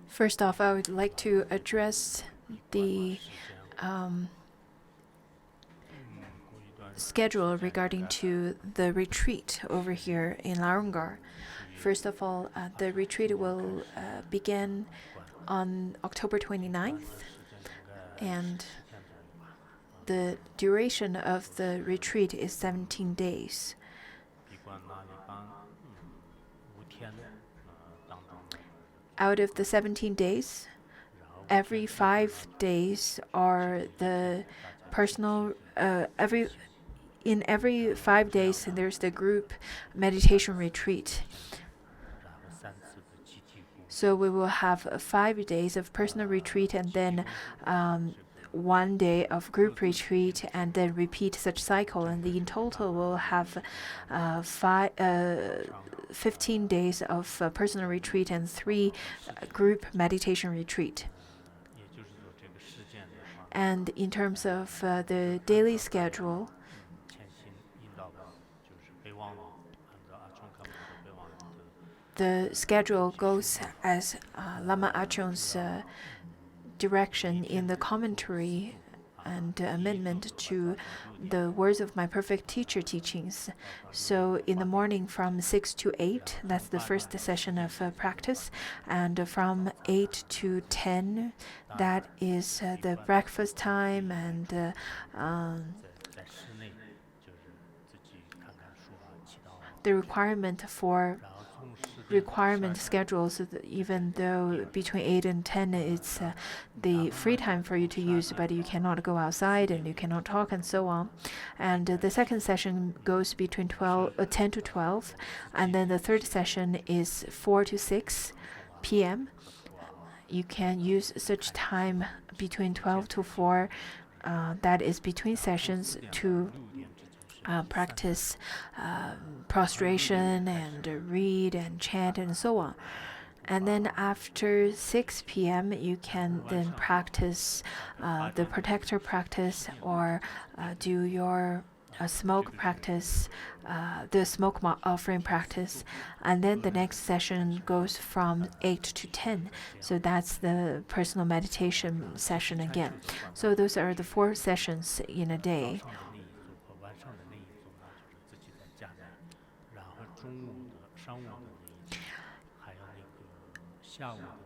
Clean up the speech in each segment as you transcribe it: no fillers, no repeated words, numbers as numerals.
First off, I would like to address the schedule regarding to the retreat over here in Larungar. First of all, the retreat will begin on October 29th, and the duration of the retreat is 17 days. Out of the 17 days, every 5 days are the personal, in every 5 days, there's the group meditation retreat. So we will have 5 days of personal retreat and then 1 day of group retreat, and then repeat such cycle. And in total, we'll have 15 days of personal retreat and 3 group meditation retreat. And in terms of the daily schedule, the schedule goes as Lama Achung's direction in the commentary and amendment to the Words of My Perfect Teacher teachings. So in the morning from 6 to 8, that's the first session of practice. And from 8 to 10, that is the breakfast time and the requirement schedules, even though between 8 and 10 it's the free time for you to use, but you cannot go outside and you cannot talk and so on. And the second session goes between 10 to 12, and then the third session is 4 to 6 p.m. You can use such time between 12 to 4, that is between sessions, to practice prostration and read and chant and so on. And then after 6 p.m., you can then practice the protector practice, or do your smoke practice, the smoke offering practice. And then the next session goes from 8 to 10. So that's the personal meditation session again. So those are the 4 sessions in a day.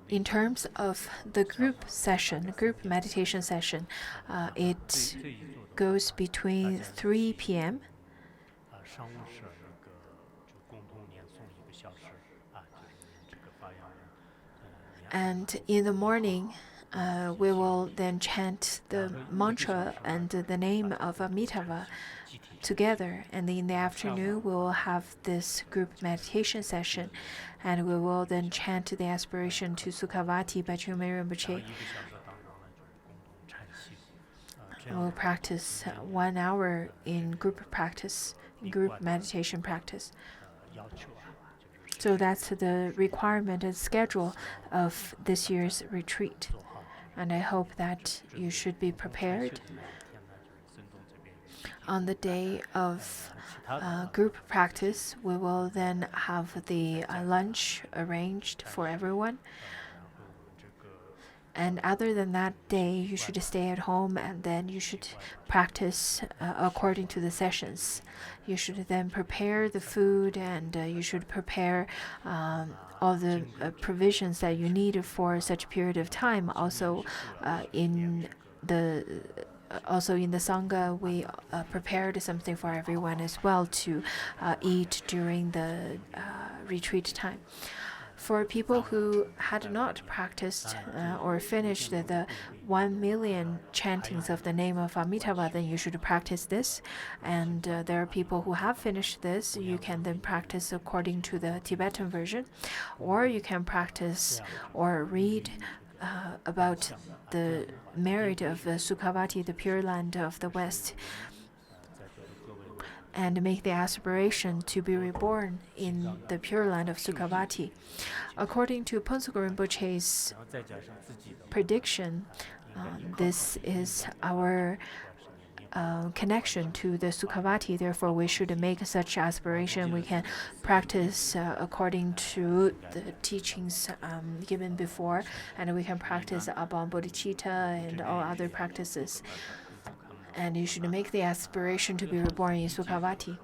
In terms of the group meditation session, it goes between 3 p.m. And in the morning, we will then chant the mantra and the name of Amitabha together. And in the afternoon, we will have this group meditation session, and we will then chant the aspiration to Sukhavati by Chögyam Rinpoche. We'll practice 1 hour in group meditation practice. So that's the requirement and schedule of this year's retreat. And I hope that you should be prepared. On the day of group practice, we will then have the lunch arranged for everyone. And other than that day, you should stay at home, and then you should practice according to the sessions. You should then prepare the food, and you should prepare all the provisions that you need for such a period of time. Also, in the Sangha, we prepared something for everyone as well to eat during the retreat time. For people who had not practiced or finished the 1 million chantings of the name of Amitabha, then you should practice this. And there are people who have finished this. You can then practice according to the Tibetan version, or you can practice or read about the merit of Sukhavati, the Pure Land of the West, and make the aspiration to be reborn in the Pure Land of Sukhavati. According to Phuntsukul Rinpoche's prediction, this is our connection to the Sukhavati. Therefore, we should make such aspiration. We can practice according to the teachings given before, and we can practice Abam Bodhicitta and all other practices. And you should make the aspiration to be reborn in Sukhavati.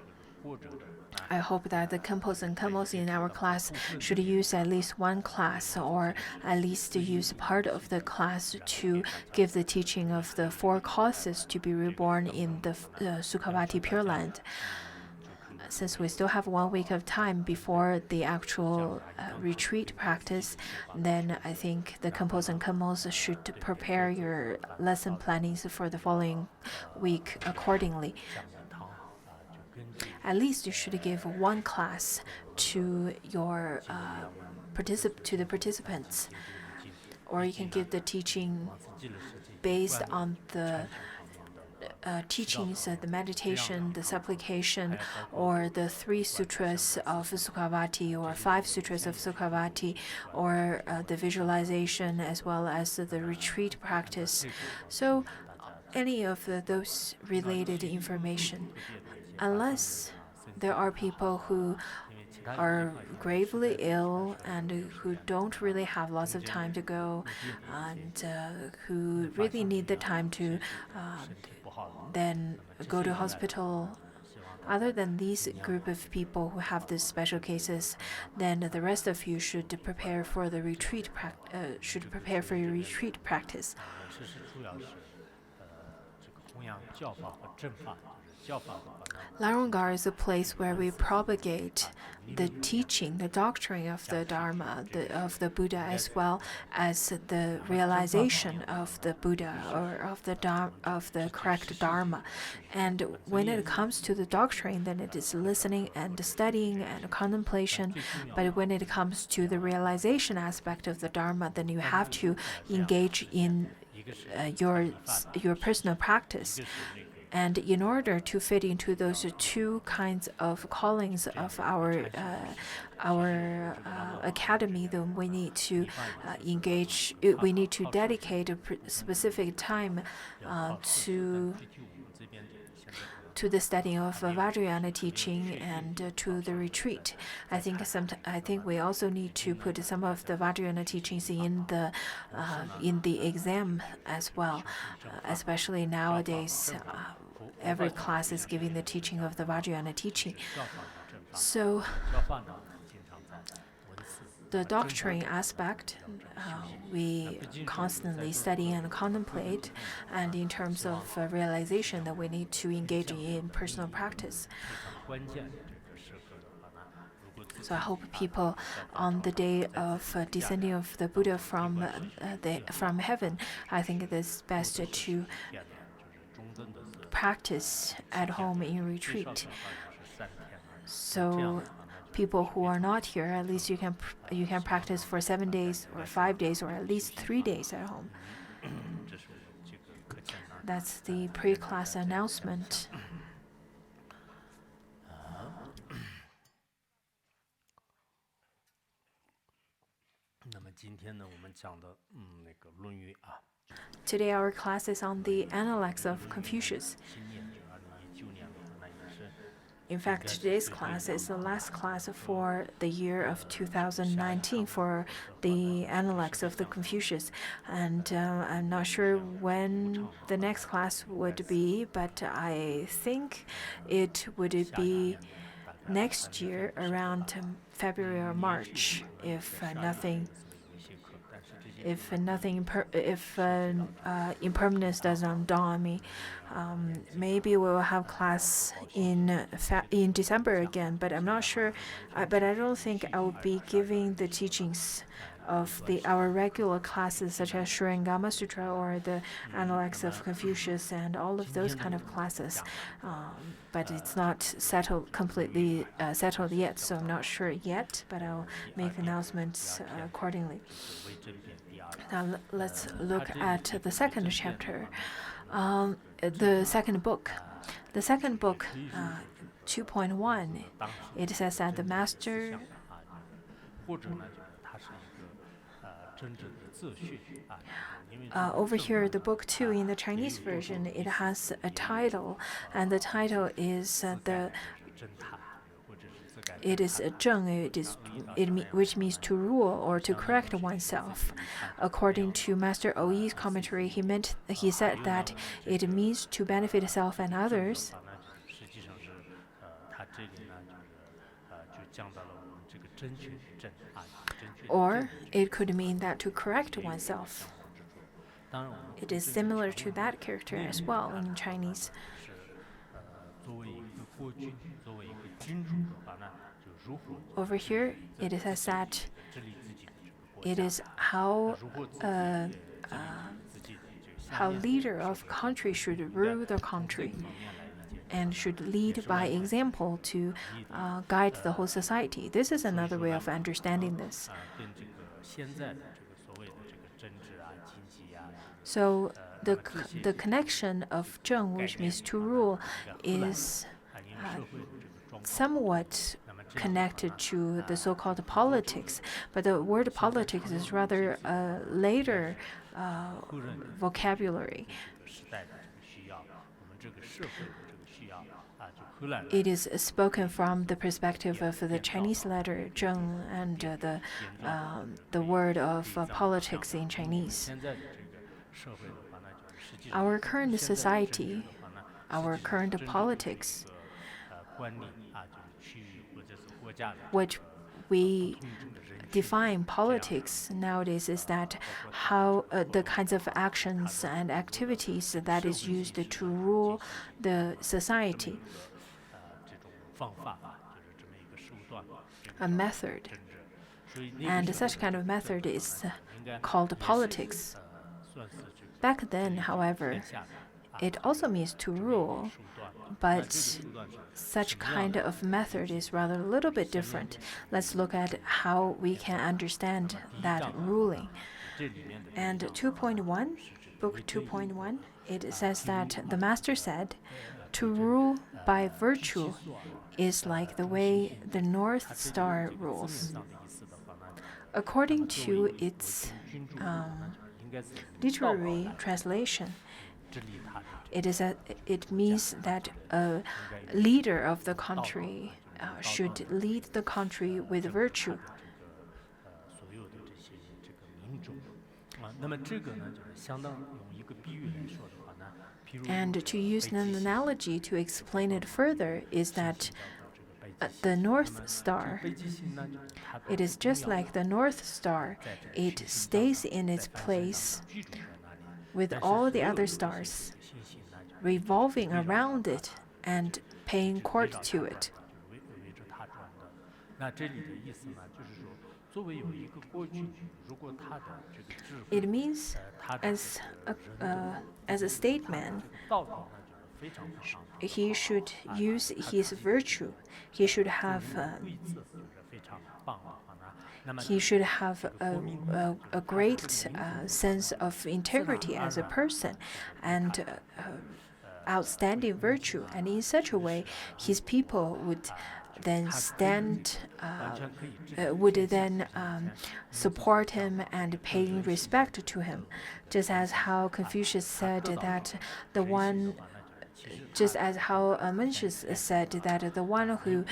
I hope that the Khenpos and Khenmos in our class should use at least one class, or at least use part of the class to give the teaching of the 4 causes to be reborn in the Sukhavati Pure Land. Since we still have 1 week of time before the actual retreat practice, then I think the Khenpos and Khenmos should prepare your lesson plannings for the following week accordingly. At least you should give 1 class to your to the participants, or you can give the teaching based on the teachings, the meditation, the supplication, or the 3 sutras of Sukhavati, or 5 sutras of Sukhavati, or the visualization, as well as the retreat practice. So any of those related information, unless there are people who are gravely ill and who don't really have lots of time to go, and who really need the time to then go to hospital. Other than these group of people who have these special cases, then the rest of you should prepare for the retreat. Should prepare for your retreat practice. Larongar is a place where we propagate the teaching, the doctrine of the Dharma, of the Buddha, as well as the realization of the Buddha, or of the correct Dharma. And when it comes to the doctrine, then it is listening and studying and contemplation. But when it comes to the realization aspect of the Dharma, then you have to engage in your personal practice. And in order to fit into those 2 kinds of callings of our academy, then we need to engage. We need to dedicate a specific time to the study of Vajrayana teaching and to the retreat. I think we also need to put some of the Vajrayana teachings in the exam as well, especially nowadays. Every class is giving the teaching of the Vajrayana teaching. So the doctrine aspect, we constantly study and contemplate, and in terms of realization, that we need to engage in personal practice. So I hope people, on the day of descending of the Buddha from heaven, I think it is best to practice at home in retreat. So people who are not here, at least you can practice for 7 days or 5 days, or at least 3 days at home. That's the pre-class announcement. Today our class is on the Analects of Confucius. In fact, today's class is the last class for the year of 2019 for the Analects of the Confucius. And I'm not sure when the next class would be, but I think it would be next year around February or March, if impermanence doesn't dawn on me. Maybe we will have class in December again, but I'm not sure. But I don't think I will be giving the teachings of our regular classes, such as Shurangama Sutra or the Analects of Confucius and all of those kind of classes. But it's not completely settled yet, so I'm not sure yet, but I'll make announcements accordingly. Now let's look at the second chapter, the second book. The second book, 2.1, it says that the master Over here, the book 2 in the Chinese version, it has a title, and the title is it is a zheng, which means to rule or to correct oneself. According to Master Oyi's commentary, he said that it means to benefit self and others. Or it could mean that to correct oneself. It is similar to that character as well in Chinese. Over here, it says that it is how leader of country should rule the country and should lead by example to guide the whole society. This is another way of understanding this. So the connection of zheng, which means to rule, is somewhat connected to the so-called politics, but the word politics is rather a later vocabulary. It is spoken from the perspective of the Chinese letter zheng and the word of politics in Chinese. Our current society, our current politics, what we define politics nowadays is that how the kinds of actions and activities that is used to rule the society. A method. And such kind of method is called politics. Back then, however, it also means to rule, but such kind of method is rather a little bit different. Let's look at how we can understand that ruling. And 2.1, book 2.1, it says that the master said, to rule by virtue is like the way the North Star rules. According to its literary translation, it means that a leader of the country should lead the country with virtue. And to use an analogy to explain it further is that the North Star, it is just like the North Star. It stays in its place with all the other stars revolving around it and paying court to it. It means, as a statesman, he should use his virtue. He should have a great sense of integrity as a person and outstanding virtue. And in such a way, his people would then support him and paying respect to him, just as how Confucius said that Mencius said that the one who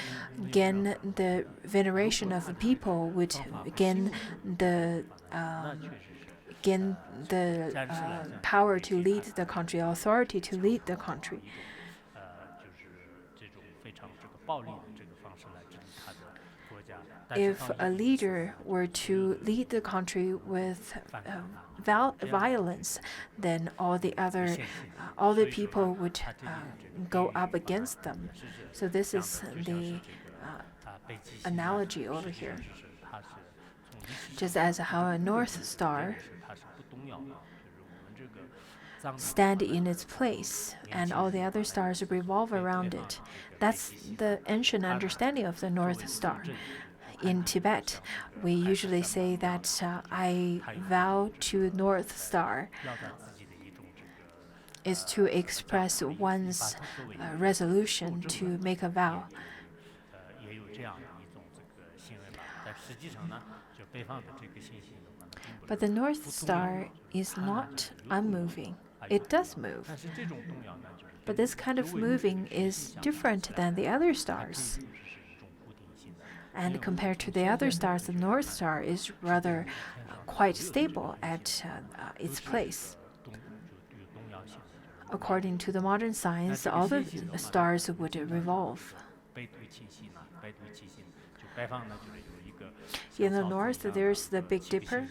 gain the veneration of people would gain the power to lead the country, authority to lead the country. If a leader were to lead the country with violence, then all the people would go up against them. So this is the analogy over here. Just as how a North Star stand in its place and all the other stars revolve around it. That's the ancient understanding of the North Star. In Tibet, we usually say that I vow to North Star is to express one's resolution to make a vow. But the North Star is not unmoving. It does move. But this kind of moving is different than the other stars. And compared to the other stars, the North Star is rather quite stable at its place. According to the modern science, all the stars would revolve. In the north, there's the Big Dipper.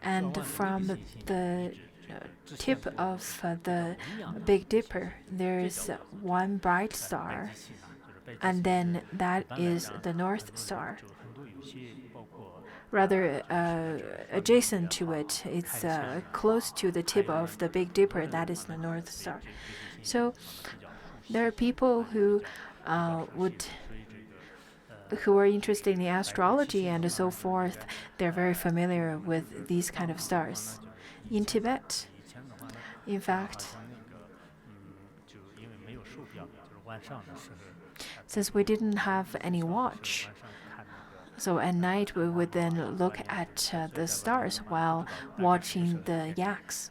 And from the tip of the Big Dipper, there's one bright star, and then that is the North Star. Rather adjacent to it, it's close to the tip of the Big Dipper, that is the North Star. So there are people who who are interested in astrology and so forth. They're very familiar with these kind of stars. In Tibet, in fact, since we didn't have any watch, so at night we would then look at the stars while watching the yaks.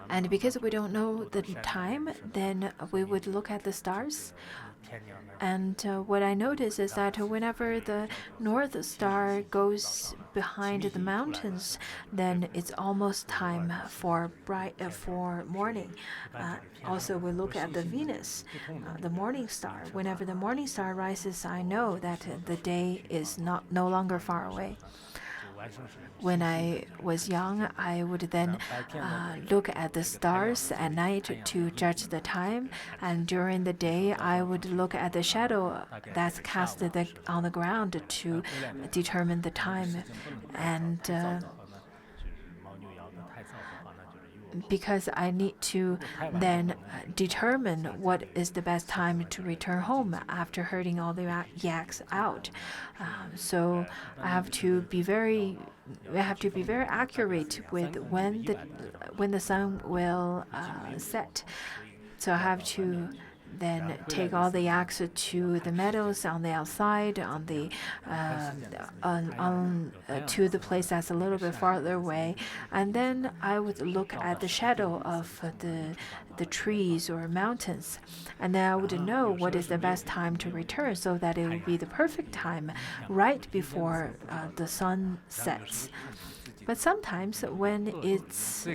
And because we don't know the time, then we would look at the stars. And what I notice is that whenever the North Star goes behind the mountains, then it's almost time for morning. Also, we look at the Venus, the morning star. Whenever the morning star rises, I know that the day is no longer far away. When I was young, I would then look at the stars at night to judge the time, and during the day, I would look at the shadow that's cast on the ground to determine the time. And because I need to then determine what is the best time to return home after herding all the yaks out. So I have to be very accurate with when the sun will set. So I have to then take all the yaks to the meadows on the outside, to the place that's a little bit farther away, and then I would look at the shadow of the trees or mountains, and then I would know what is the best time to return, so that it would be the perfect time, right before the sun sets. But sometimes when it's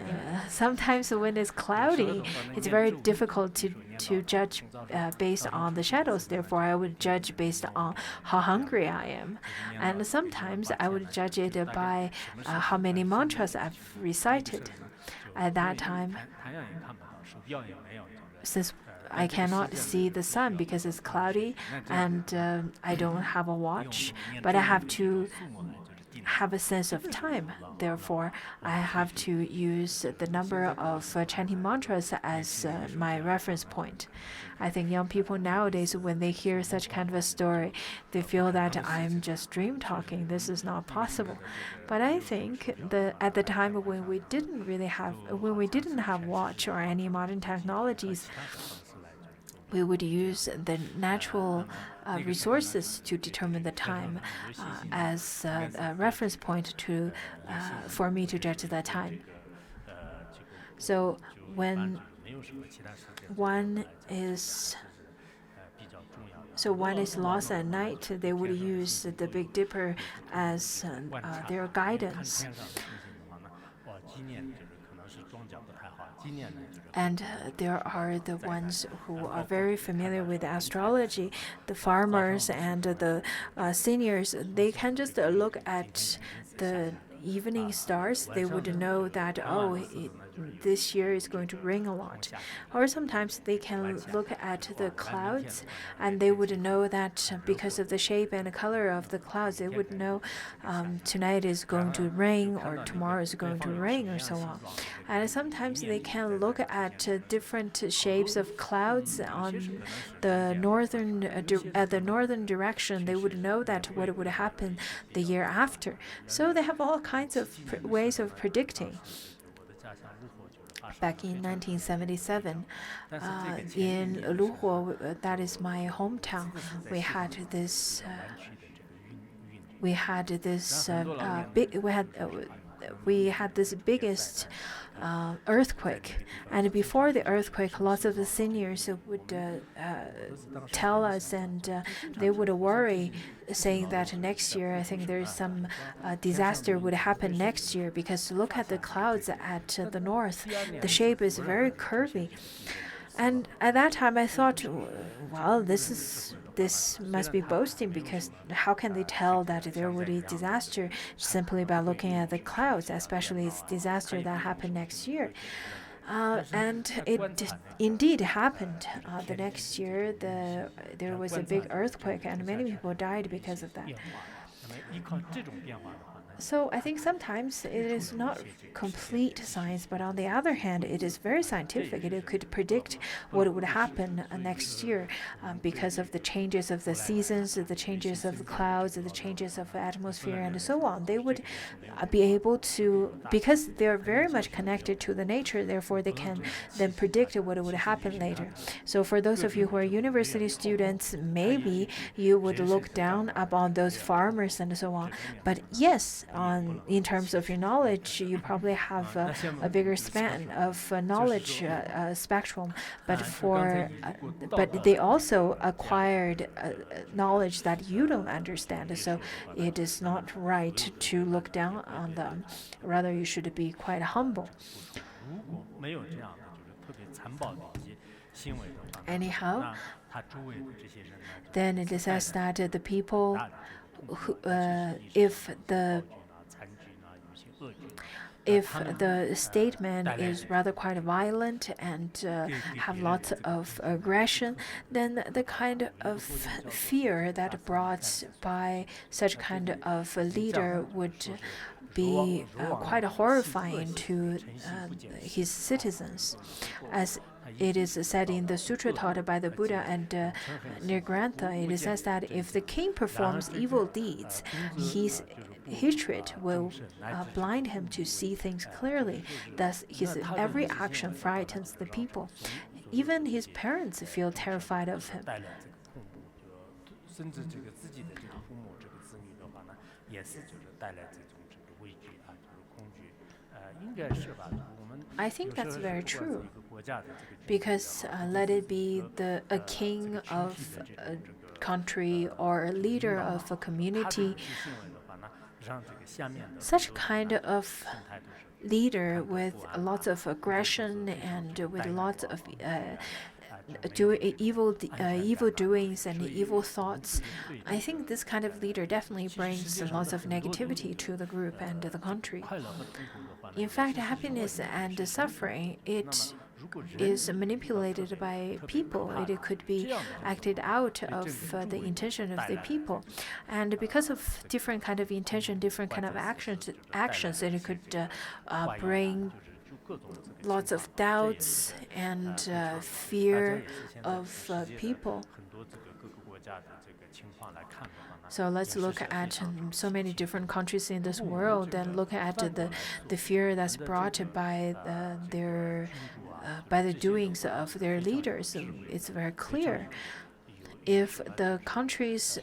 cloudy, it's very difficult to judge based on the shadows. Therefore, I would judge based on how hungry I am, and sometimes I would judge it by how many mantras I've recited at that time. Since I cannot see the sun because it's cloudy and I don't have a watch, but I have to have a sense of time. Therefore, I have to use the number of chanting mantras as my reference point. I think young people nowadays, when they hear such kind of a story, they feel that I'm just dream talking. This is not possible. But I think at the time when we didn't have watch or any modern technologies, we would use the natural resources to determine the time as a reference point for me to judge the time. So when one is lost at night, they would use the Big Dipper as their guidance. And there are the ones who are very familiar with astrology, the farmers and the seniors. They can just look at the evening stars. They would know that, this year is going to rain a lot. Or sometimes they can look at the clouds and they would know that because of the shape and the color of the clouds, they would know tonight is going to rain or tomorrow is going to rain or so on. And sometimes they can look at different shapes of clouds on the northern direction. They would know that what would happen the year after. So they have all kinds of ways of predicting. back in 1977. In Luhuo, that is my hometown, we had this we had this biggest earthquake, and before the earthquake, lots of the seniors would tell us, and they would worry, saying that next year, I think there's some disaster would happen next year, because look at the clouds at the north, the shape is very curvy. And at that time, I thought, well, this must be boasting, because how can they tell that there would be disaster simply by looking at the clouds, especially it's disaster that happened next year. And it indeed happened. The next year, there was a big earthquake, and many people died because of that. So I think sometimes it is not complete science, but on the other hand, it is very scientific. It could predict what would happen next year because of the changes of the seasons, the changes of the clouds, the changes of the atmosphere, and so on. They would be able to, because they're very much connected to the nature, therefore they can then predict what would happen later. So for those of you who are university students, maybe you would look down upon those farmers and so on. But yes, in terms of your knowledge, you probably have a bigger span of knowledge spectrum. But they also acquired knowledge that you don't understand. So it is not right to look down on them. Rather, you should be quite humble. Anyhow, then it says that the people who, if the statement is rather quite violent and have lots of aggression, then the kind of fear that brought by such kind of a leader would be quite horrifying to his citizens. As it is said in the sutra taught by the Buddha and Nirgrantha, it says that if the king performs evil deeds, his hatred will blind him to see things clearly. Thus, his every action frightens the people. Even his parents feel terrified of him. I think that's very true, because let it be a king of a country or a leader of a community, such kind of leader with lots of aggression and with lots of evil doings and evil thoughts, I think this kind of leader definitely brings lots of negativity to the group and the country. In fact, happiness and suffering, it is manipulated by people. It could be acted out of the intention of the people, and because of different kind of intention, different kind of actions, it could bring lots of doubts and fear of people. So let's look at so many different countries in this world and look at the fear that's brought by the doings of their leaders. It's very clear. If the country's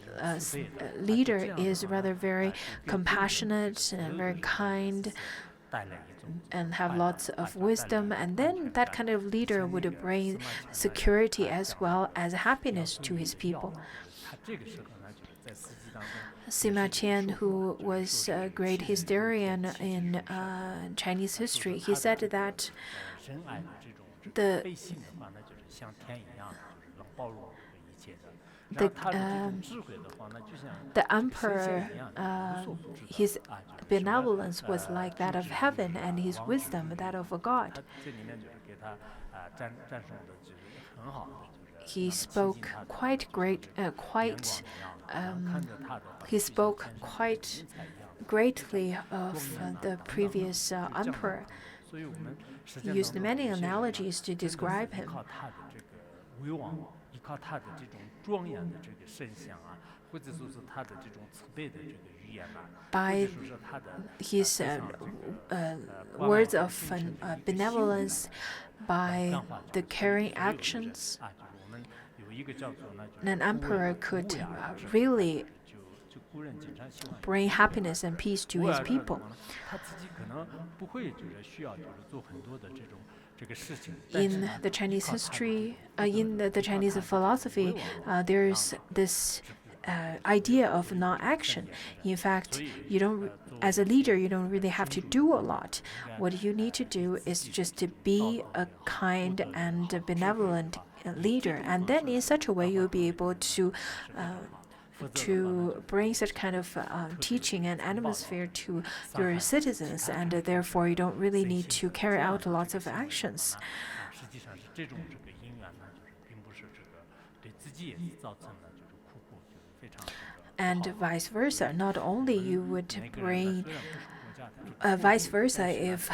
leader is rather very compassionate and very kind and have lots of wisdom, and then that kind of leader would bring security as well as happiness to his people. Sima Qian, who was a great historian in Chinese history, he said that the emperor, his benevolence was like that of heaven, and his wisdom that of a god. He spoke quite greatly of the previous emperor. He used many analogies to describe him. by his words of benevolence, by the caring actions, an emperor could really bring happiness and peace to his people. In the Chinese history, in the Chinese philosophy, there's this idea of non-action. In fact, as a leader, you don't really have to do a lot. What you need to do is just to be a kind and benevolent leader, and then in such a way you'll be able to bring such kind of teaching and atmosphere to your citizens, and therefore you don't really need to carry out lots of actions. And vice versa, not only you would bring vice versa, if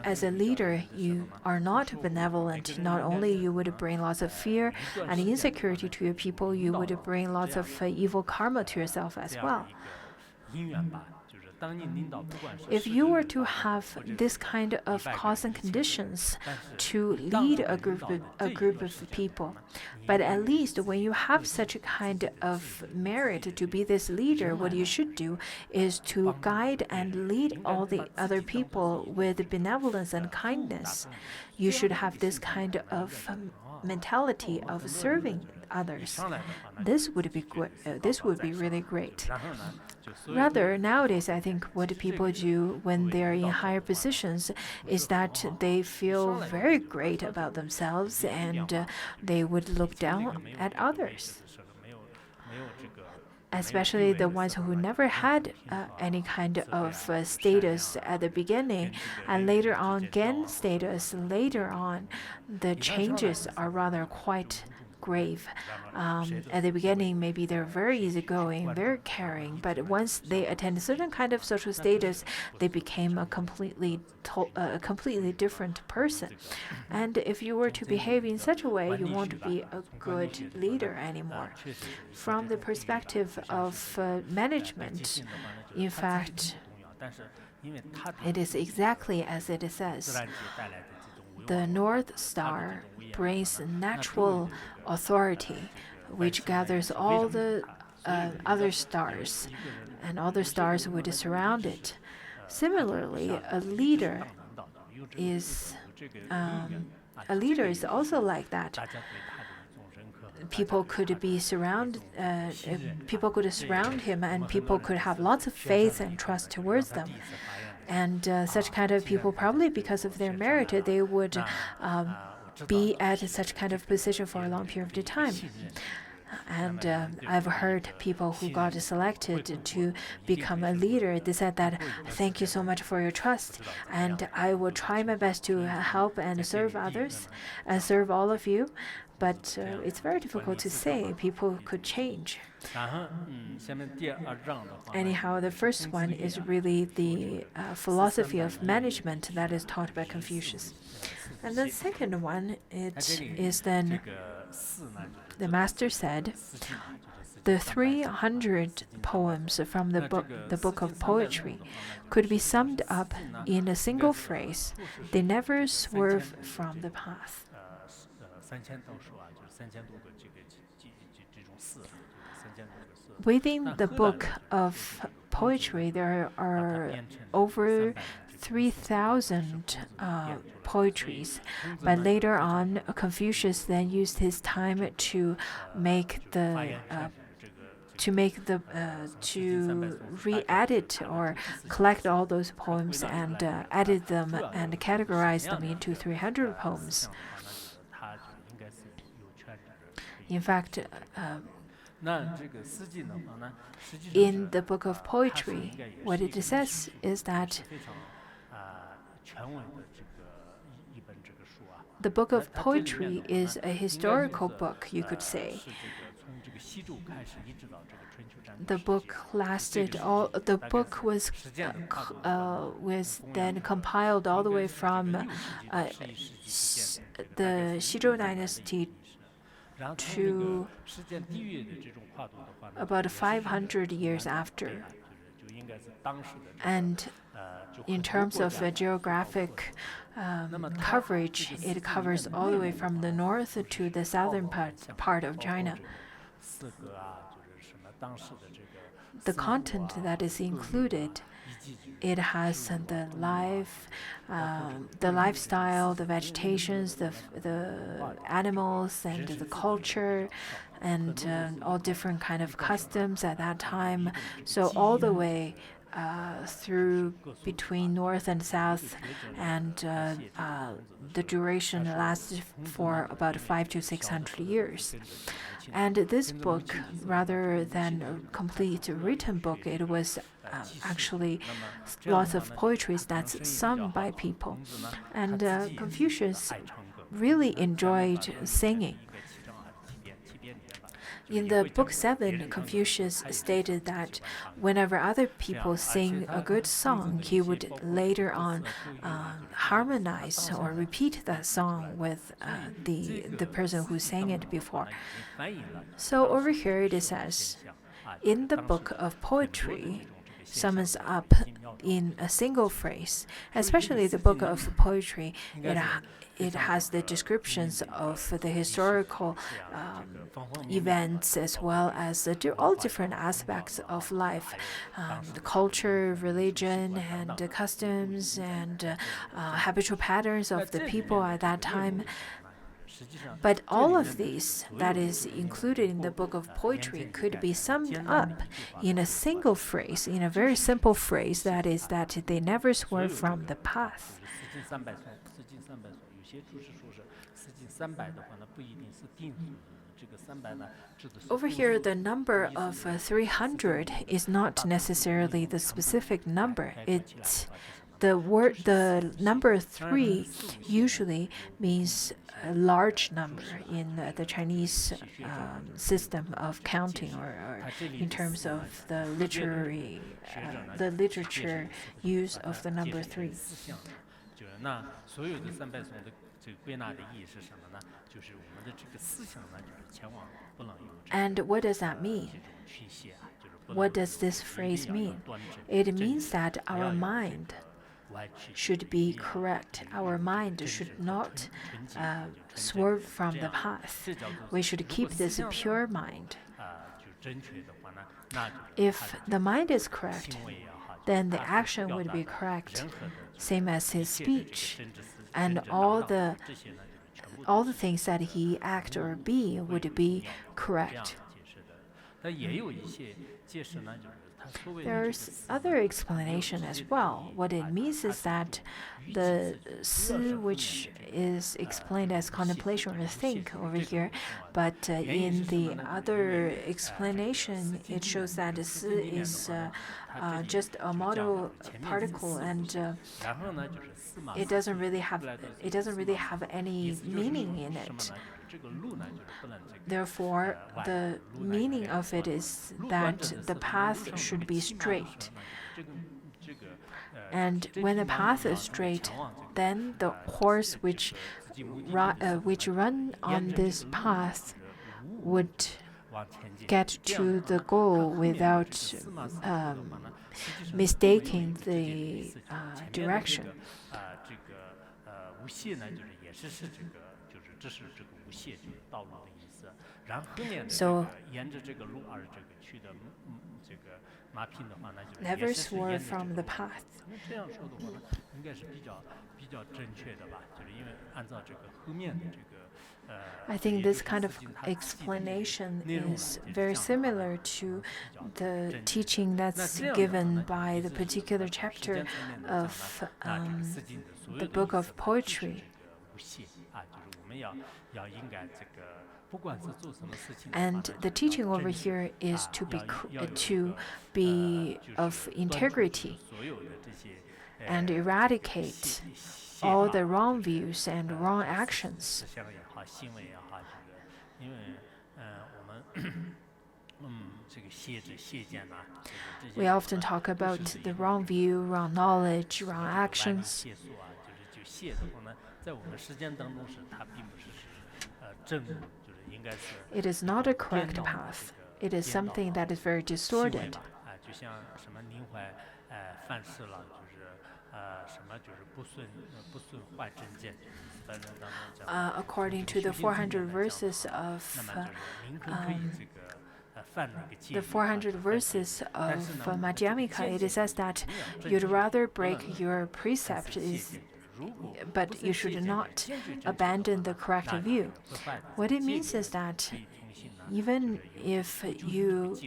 as a leader you are not benevolent, not only you would bring lots of fear and insecurity to your people, you would bring lots of evil karma to yourself as well. If you were to have this kind of cause and conditions to lead a group of people, but at least when you have such a kind of merit to be this leader, what you should do is to guide and lead all the other people with benevolence and kindness. You should have this kind of mentality of serving others. This would be good. This would be really great. Rather, nowadays, I think what people do when they're in higher positions is that they feel very great about themselves and they would look down at others, especially the ones who never had any kind of status at the beginning and later on gain status later on. The changes are rather quite grave. At the beginning, maybe they're very easygoing, very caring, but once they attained a certain kind of social status, they became a completely different person. And if you were to behave in such a way, you won't be a good leader anymore. From the perspective of management, in fact, it is exactly as it says. The North Star brings natural authority, which gathers all the other stars, and all the stars would surround it. Similarly, a leader is also like that. People could surround him, and people could have lots of faith and trust towards them. And such kind of people, probably because of their merit, they would be at such kind of position for a long period of time. And I've heard people who got selected to become a leader, they said that, thank you so much for your trust, and I will try my best to help and serve others, and serve all of you. But it's very difficult to say. People could change. Anyhow, the first one is really the philosophy of management that is taught by Confucius. And the second one, it is then, the master said, the 300 poems from the book of poetry could be summed up in a single phrase: they never swerve from the path. Within the book of poetry, there are over 3,000 poetries, but later on, Confucius then used his time to re-edit or collect all those poems and edit them and categorize them into 300 poems. In fact, in the book of poetry, what it says is that the book of poetry is a historical book, you could say. The book was then compiled all the way from the Xizhou dynasty to about 500 years after. And in terms of geographic coverage, it covers all the way from the north to the southern part of China. The content that is included, it has the lifestyle, the vegetations, the animals, and the culture, and all different kind of customs at that time. So all the way through between north and south, and the duration lasts for about 500 to 600 years. And this book, rather than a complete written book, it was actually lots of poetry that's sung by people. And Confucius really enjoyed singing. In the book 7, Confucius stated that whenever other people sing a good song, he would later on harmonize or repeat that song with the person who sang it before. So over here it says, in the book of poetry, sums up in a single phrase, especially the book of poetry, it has the descriptions of the historical events as well as all different aspects of life, the culture, religion, and customs, and habitual patterns of the people at that time. But all of these that is included in the book of poetry could be summed up in a single phrase, in a very simple phrase, that is that they never swerve from the path. Over here, the number of 300 is not necessarily the specific number. The number 3 usually means a large number in the Chinese system of counting, or in terms of the literature use of the number 3. And what does that mean? What does this phrase mean? It means that our mind should be correct. Our mind should not swerve from the path. We should keep this pure mind. If the mind is correct, then the action would be correct, same as his speech, and all the things that he act or be would be correct. There's other explanation as well. What it means is that the si, which is explained as contemplation or think over here, but in the other explanation, it shows that si is just a modal particle, and it doesn't really have any meaning in it. Therefore, the meaning of it is that the path should be straight. And when the path is straight, then the horse which run on this path would get to the goal without mistaking the direction. So, never swerve from the path. I think this kind of explanation is very similar to the teaching that's given by the particular chapter of the book of poetry. And the teaching over here is to be of integrity and eradicate all the wrong views and wrong actions. We often talk about the wrong view, wrong knowledge, wrong actions. It is not a correct path. It is something that is very distorted. according to the 400 verses of the 400 verses of Madhyamika, it says that you'd rather break your precept but you should not abandon the correct view. What it means is that even if you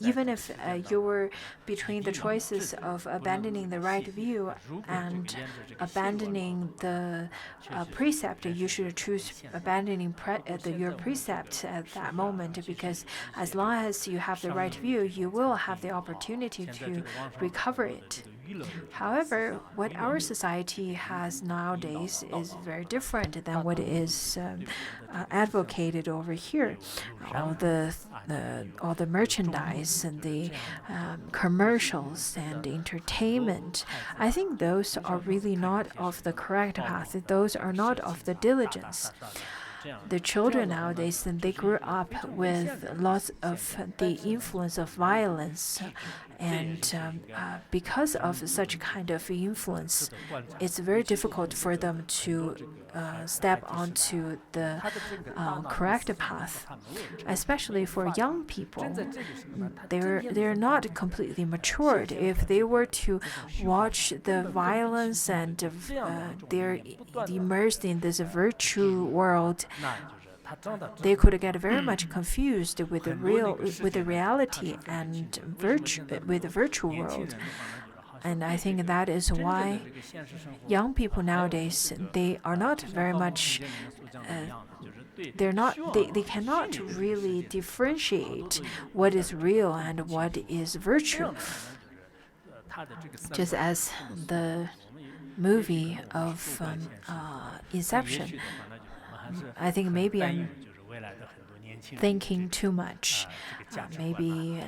even if you were between the choices of abandoning the right view and abandoning the precept, you should choose abandoning your precept at that moment, because as long as you have the right view, you will have the opportunity to recover it. However, what our society has nowadays is very different than what is advocated over here. All the merchandise and the commercials and entertainment, I think those are really not of the correct path. Those are not of the diligence. The children nowadays, they grew up with lots of the influence of violence, and because of such kind of influence, it's very difficult for them to step onto the correct path. Especially for young people, they're not completely matured. If they were to watch the violence and they're immersed in this virtue world, they could get very much confused with the reality and with the virtual world. And I think that is why young people nowadays, they are not very much they cannot really differentiate what is real and what is virtue. Just as the movie of Inception. I think maybe I'm thinking too much. Maybe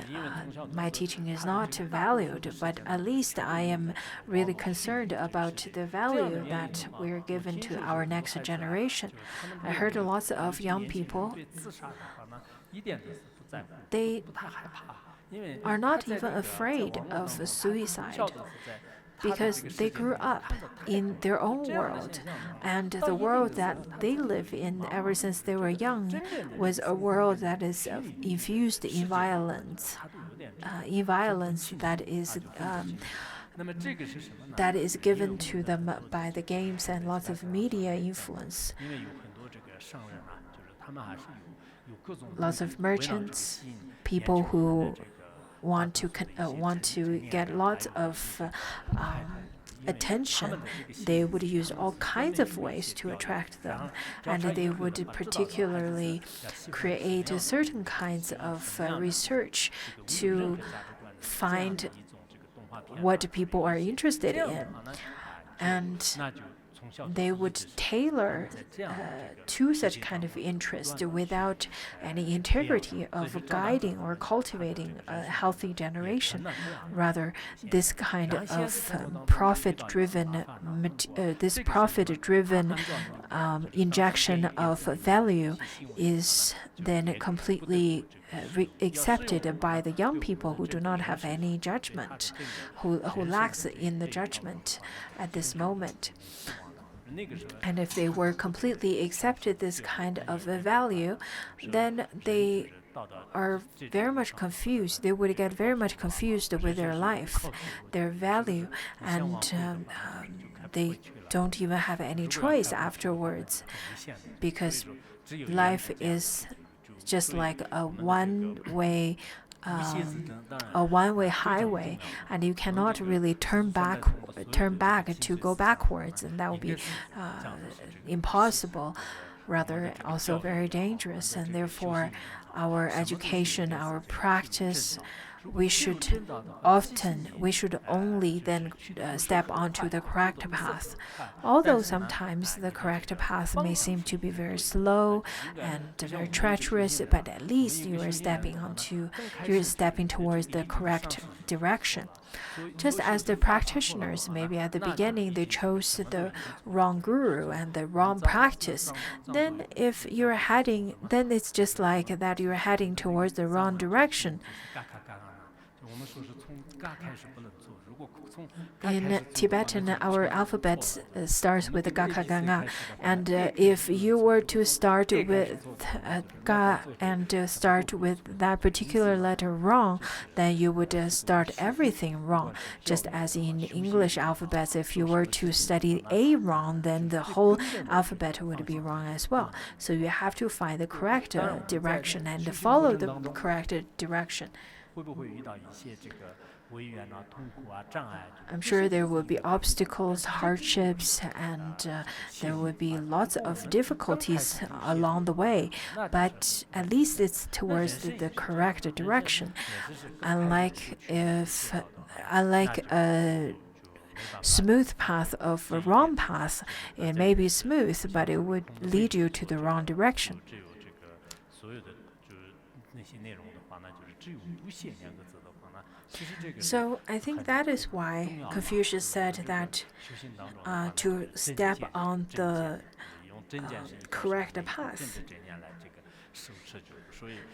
my teaching is not valued, but at least I am really concerned about the value that we're given to our next generation. I heard lots of young people, they are not even afraid of suicide, because they grew up in their own world, and the world that they live in ever since they were young was a world that is infused in violence, that is given to them by the games and lots of media influence. Lots of merchants, people who want to get lots of attention, they would use all kinds of ways to attract them, and they would particularly create certain kinds of research to find what people are interested in, and they would tailor to such kind of interest without any integrity of guiding or cultivating a healthy generation. Rather, this kind of profit-driven injection of value is then completely accepted by the young people who do not have any judgment, who lacks in the judgment at this moment. And if they were completely accepted this kind of a value, then they are very much confused. They would get very much confused with their life, their value, and they don't even have any choice afterwards, because life is just like a one-way highway, and you cannot really turn back to go backwards, and that would be impossible, rather also very dangerous. And therefore our education, our practice, we should only then step onto the correct path. Although sometimes the correct path may seem to be very slow and very treacherous, but at least you are stepping towards the correct direction. Just as the practitioners, maybe at the beginning they chose the wrong guru and the wrong practice, then it's just like that you're heading towards the wrong direction. In Tibetan, our alphabet starts with the Ga, Ka, Ga, Nga. And if you were to start with Ga and start with that particular letter wrong, then you would start everything wrong. Just as in English alphabets, if you were to study A wrong, then the whole alphabet would be wrong as well. So you have to find the correct direction and follow the correct direction. I'm sure there will be obstacles, hardships, and there will be lots of difficulties along the way, but at least it's towards the correct direction. Unlike a smooth path of a wrong path, it may be smooth, but it would lead you to the wrong direction. So I think that is why Confucius said that to step on the correct path,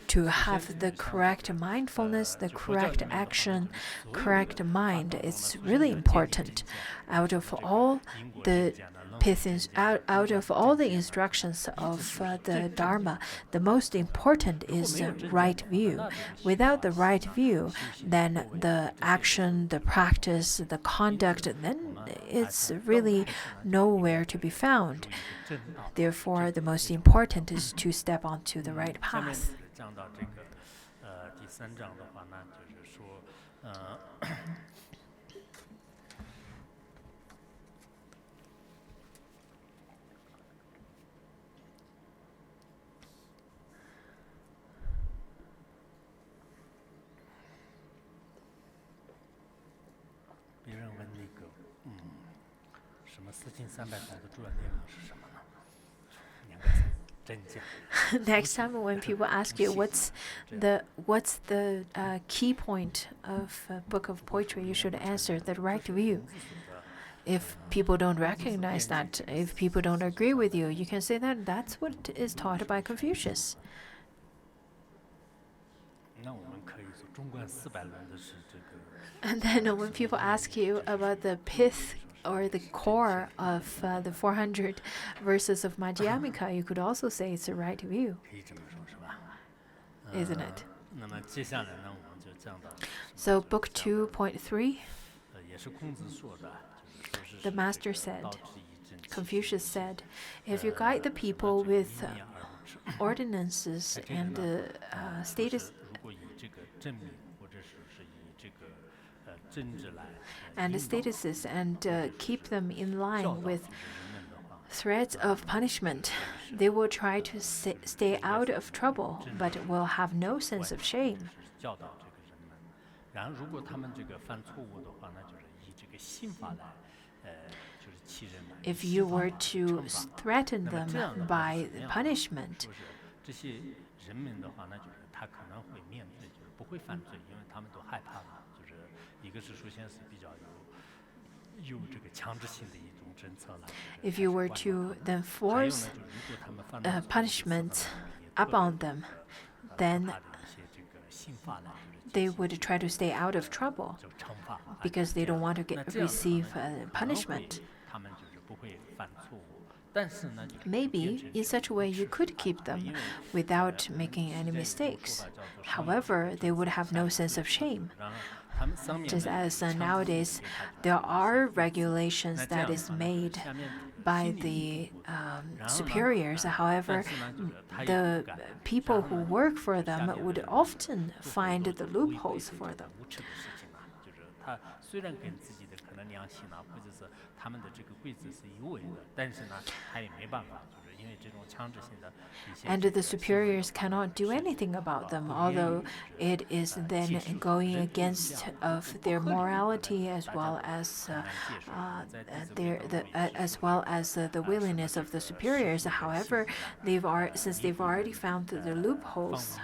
to have the correct mindfulness, the correct action, correct mind, it's really important. Out of all the out of all the instructions of the Dharma, the most important is the right view. Without the right view, then the action, the practice, the conduct, then it's really nowhere to be found. Therefore, the most important is to step onto the right path. Next time when people ask you what's the key point of a book of poetry, you should answer the right view. If people don't recognize that, if people don't agree with you, you can say that that's what is taught by Confucius. And then when people ask you about the pith or the core of the 400 verses of Madhyamika, you could also say it's the right view, isn't it? So book 2.3, the master said, Confucius said, if you guide the people with ordinances and status and statuses and keep them in line with threats of punishment, they will try to stay out of trouble, but will have no sense of shame. If you were to threaten them by punishment, if you were to then force punishment upon them, then they would try to stay out of trouble because they don't want to receive punishment. Maybe in such a way you could keep them without making any mistakes. However, they would have no sense of shame. Just as nowadays there are regulations that is made by the superiors. However, the people who work for them would often find the loopholes for them. And the superiors cannot do anything about them, although it is then going against of their morality as well as the willingness of the superiors. However, since they've already found the loopholes,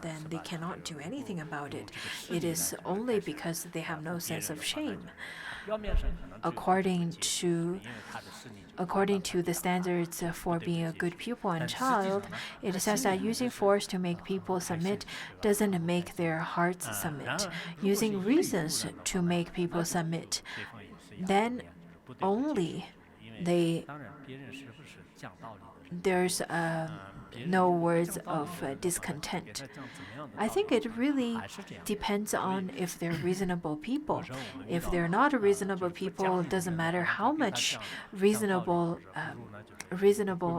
then they cannot do anything about it. It is only because they have no sense of shame. according to the standards for being a good pupil and child, it says that using force to make people submit doesn't make their hearts submit. Using reasons to make people submit, then only there's no words of discontent. I think it really depends on if they're reasonable people. If they're not reasonable people, it doesn't matter how much reasonable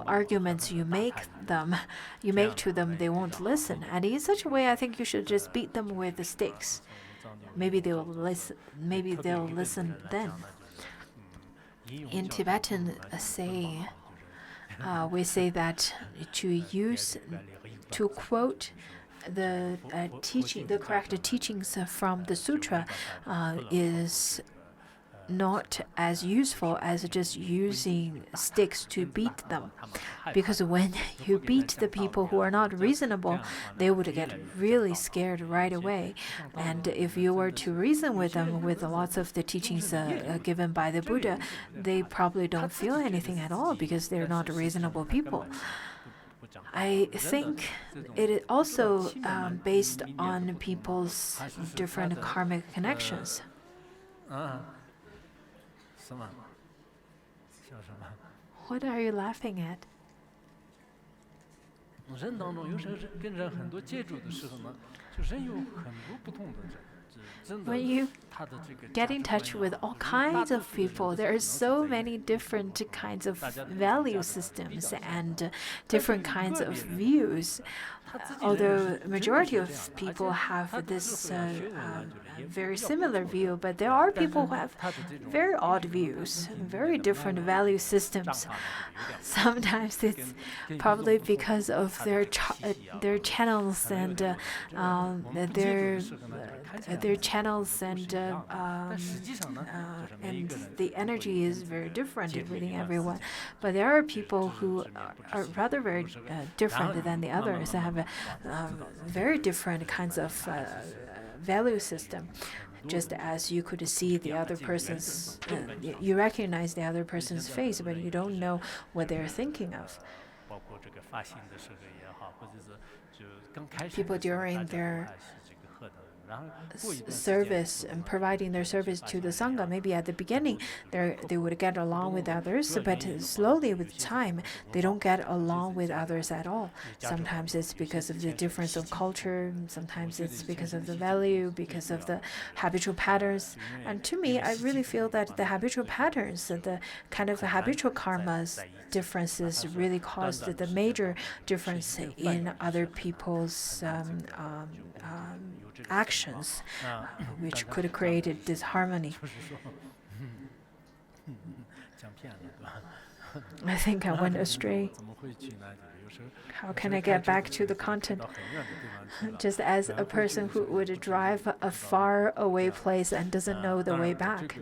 arguments you make to them, they won't listen. And in such a way, I think you should just beat them with the sticks. Maybe they'll listen. Maybe they'll listen then. In Tibetan saying, we say that to quote the correct teachings from the sutra is not as useful as just using sticks to beat them. Because when you beat the people who are not reasonable, they would get really scared right away. And if you were to reason with them with lots of the teachings given by the Buddha, they probably don't feel anything at all because they're not reasonable people. I think it is also based on people's different karmic connections. What are you laughing at? When you get in touch with all kinds of people, there are so many different kinds of value systems and different kinds of views. Although majority of people have this very similar view, but there are people who have very odd views, very different value systems. Sometimes it's probably because of their channels and their channels and the energy is very different within everyone. But there are people who are rather very different than the others and have very different kinds of value system. Just as you could see the other person's, you recognize the other person's face, but you don't know what they're thinking of. People during their service and providing their service to the Sangha, maybe at the beginning they would get along with others, but slowly with time they don't get along with others at all. Sometimes it's because of the difference of culture, sometimes it's because of the value, because of the habitual patterns. And to me, I really feel that the habitual patterns, the kind of habitual karmas differences really caused the major difference in other people's actions, which could have created disharmony. I think I went astray. How can I get back to the content? Just as a person who would drive a far away place and doesn't know the way back.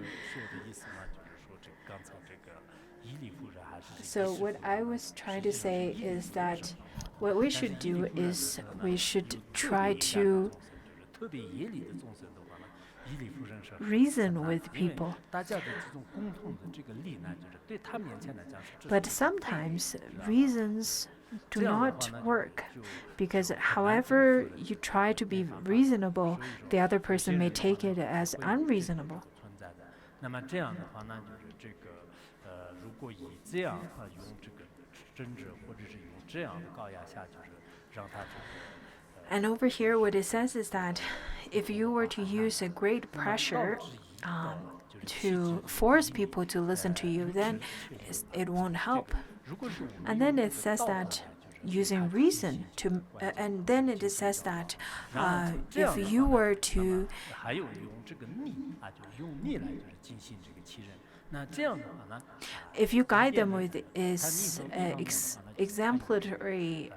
So what I was trying to say is that what we should do is we should try to reason with people. But sometimes reasons do not work, because however you try to be reasonable, the other person may take it as unreasonable. And over here, what it says is that if you were to use a great pressure to force people to listen to you, then it won't help. And then it says that using reason to, and then it says that if you were to if you guide them with exemplary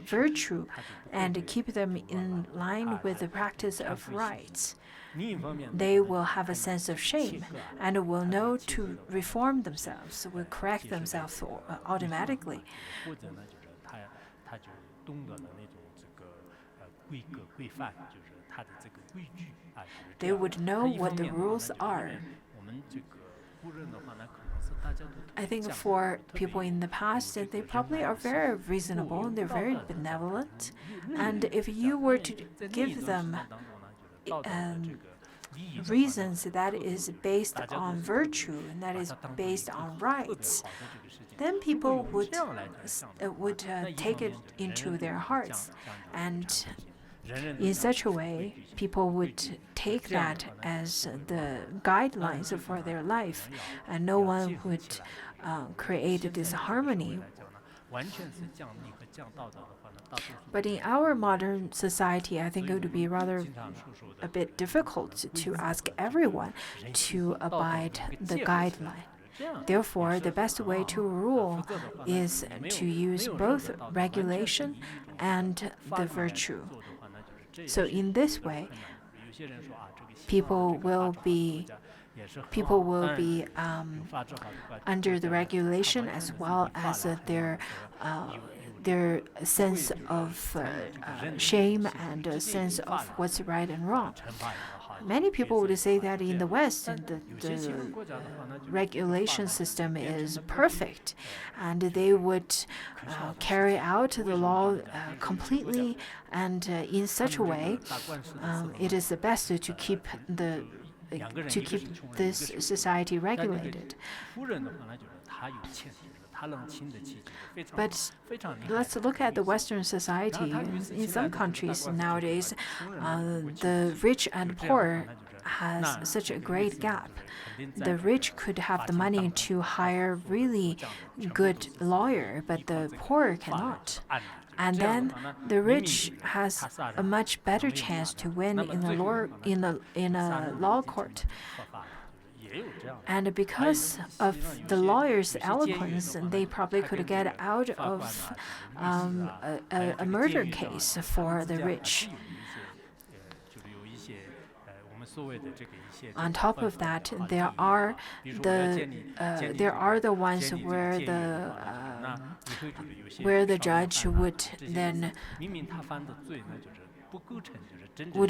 virtue and keep them in line with the practice of rights, they will have a sense of shame and will know to reform themselves, will correct themselves automatically. They would know what the rules are. I think for people in the past, they probably are very reasonable and they're very benevolent. And if you were to give them reasons that is based on virtue and that is based on rights, then people would take it into their hearts, and in such a way, people would take that as the guidelines for their life, and no one would create disharmony. But in our modern society, I think it would be rather a bit difficult to ask everyone to abide the guideline. Therefore, the best way to rule is to use both regulation and the virtue. So in this way, people will be under the regulation as well as their sense of shame and a sense of what's right and wrong. Many people would say that in the West, the regulation system is perfect, and they would carry out the law completely and in such a way, it is the best to keep this society regulated. But let's look at the Western society. In some countries nowadays, the rich and poor has such a great gap. The rich could have the money to hire really good lawyer, but the poor cannot. And then the rich has a much better chance to win in a law court. And because of the lawyer's eloquence, they probably could get out of a murder case for the rich. On top of that, there are the ones where the judge would then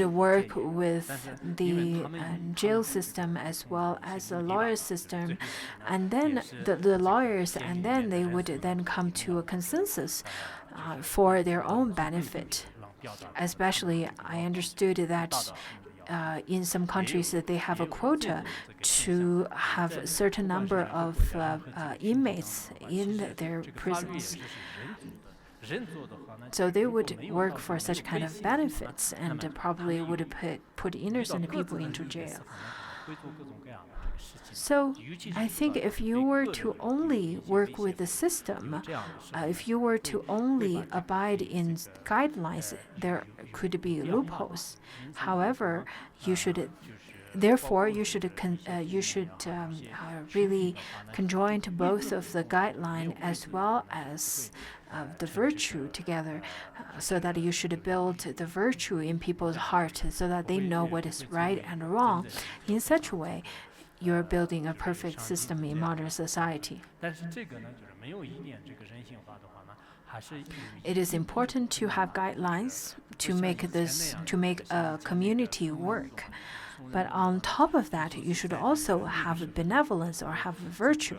work with the jail system as well as the lawyer system, and then the lawyers, and then they would then come to a consensus for their own benefit. Especially, I understood that in some countries that they have a quota to have a certain number of inmates in their prisons. So they would work for such kind of benefits and probably would put innocent people into jail. So I think if you were to only work with the system, if you were to only abide in guidelines, there could be loopholes. However, you should really conjoin to both of the guideline as well as the virtue together, so that you should build the virtue in people's heart so that they know what is right and wrong. In such a way, you're building a perfect system in modern society. It is important to have guidelines to make a community work. But on top of that, you should also have benevolence or have virtue.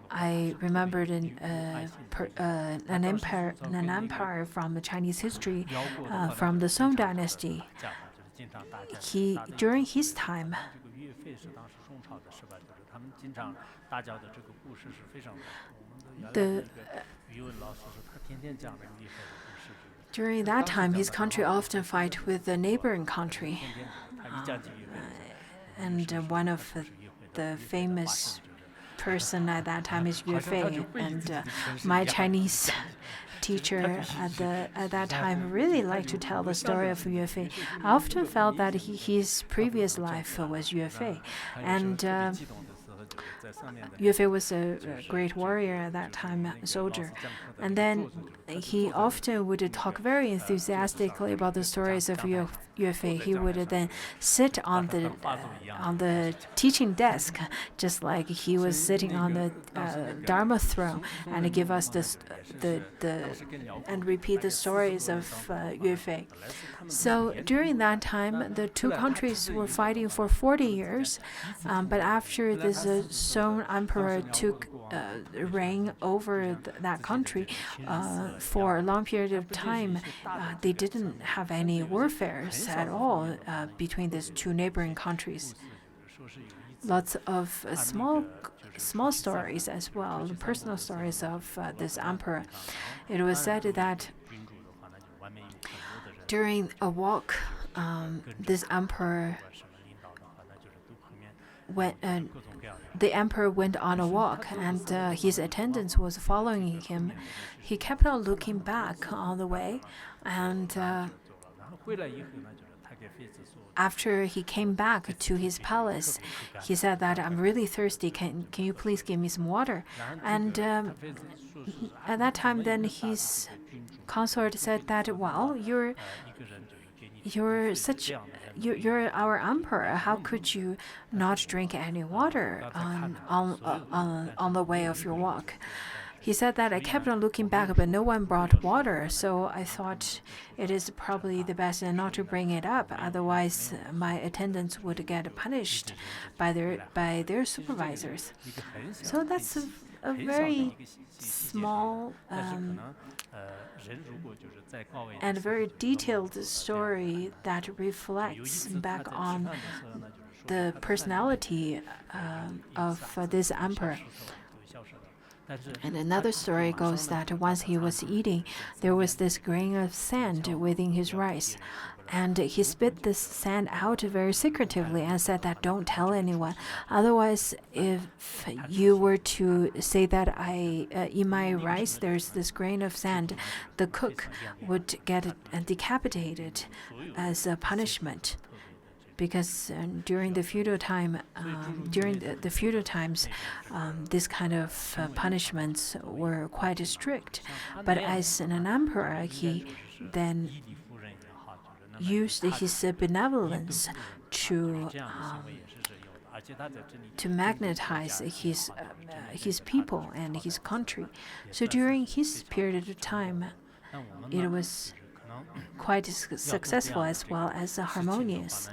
I remembered an empire from the Chinese history, from the Song Dynasty. During his time, during that time, his country often fight with the neighboring country. And one of the famous person at that time is Yue Fei, and my Chinese teacher at that time really liked to tell the story of Yue Fei. I often felt that his previous life was Yue Fei, and Yue Fei was a great warrior at that time, a soldier. And then he often would talk very enthusiastically about the stories of Yue Fei. He would then sit on the teaching desk, just like he was sitting on the Dharma throne, and give us and repeat the stories of Yue Fei. So during that time, the two countries were fighting for 40 years. But after this Song emperor took reign over that country for a long period of time, they didn't have any warfares at all between these two neighboring countries. Lots of small stories as well, personal stories of this emperor. It was said that during a walk, this emperor the emperor went on a walk, and his attendants was following him. He kept on looking back on the way, and after he came back to his palace, he said that I'm really thirsty. Can you please give me some water? And at that time, then his consort said that, well, you're our emperor. How could you not drink any water on the way of your walk? He said that I kept on looking back, but no one brought water, so I thought it is probably the best not to bring it up. Otherwise, my attendants would get punished by their supervisors. So that's a very small and very detailed story that reflects back on the personality of this emperor. And another story goes that once he was eating, there was this grain of sand within his rice. And he spit this sand out very secretively and said that don't tell anyone. Otherwise, if you were to say that in my rice there's this grain of sand, the cook would get decapitated as a punishment. Because during the feudal times, this kind of punishments were quite strict. But as an emperor, he then used his benevolence to magnetize his people and his country. So during his period of time, it was quite successful as well as harmonious.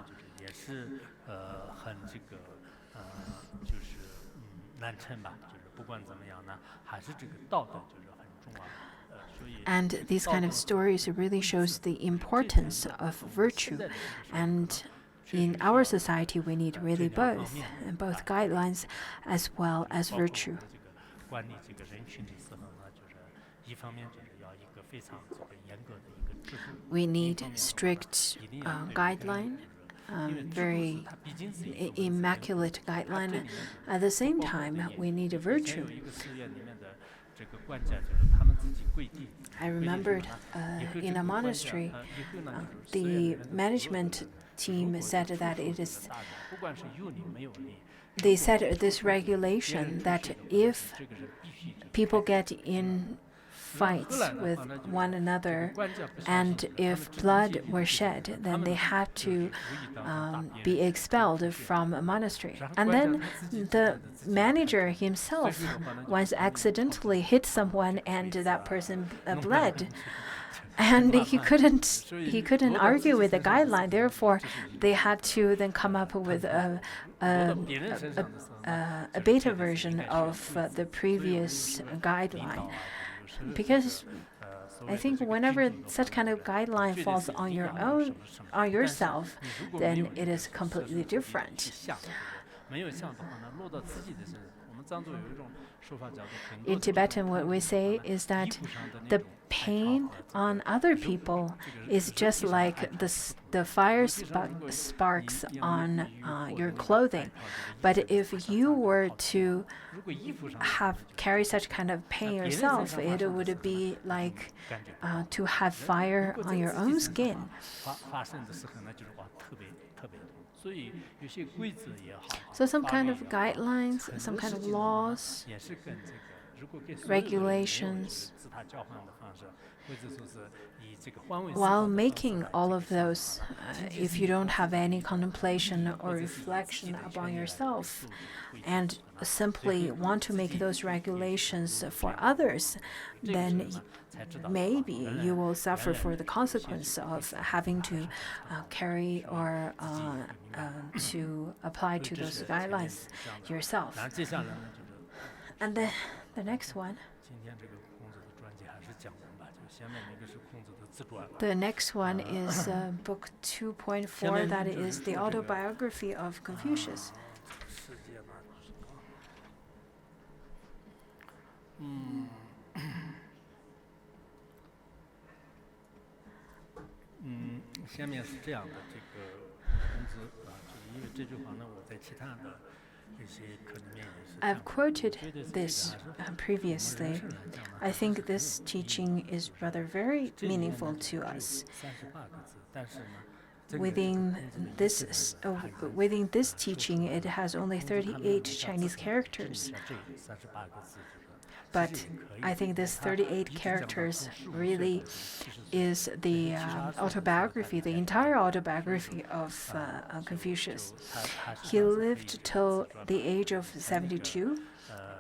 And these kind of stories really shows the importance of virtue. And in our society, we need really both guidelines as well as virtue. We need strict guideline, very immaculate guideline. At the same time, we need a virtue. I remembered in a monastery, the management team said that they set this regulation that if people get in fights with one another, and if blood were shed, then they had to be expelled from a monastery. And then the manager himself once accidentally hit someone, and that person bled. And he couldn't argue with the guideline. Therefore, they had to then come up with a beta version of the previous guideline. Because I think whenever such kind of guideline falls on yourself, then it is completely different. In Tibetan, what we say is that the pain on other people is just like the fire sparks on your clothing. But if you were to carry such kind of pain yourself, it would be like to have fire on your own skin. So some kind of guidelines, some kind of laws, regulations. While making all of those, if you don't have any contemplation or reflection upon yourself and simply want to make those regulations for others, then maybe you will suffer for the consequence of having to carry or to apply to those guidelines yourself. And then the next one. The next one is book 2.4, that is the autobiography of Confucius. I've quoted this previously. I think this teaching is rather very meaningful to us. Within this teaching, it has only 38 Chinese characters. But I think this 38 characters really is the autobiography, the entire autobiography of Confucius. He lived till the age of 72,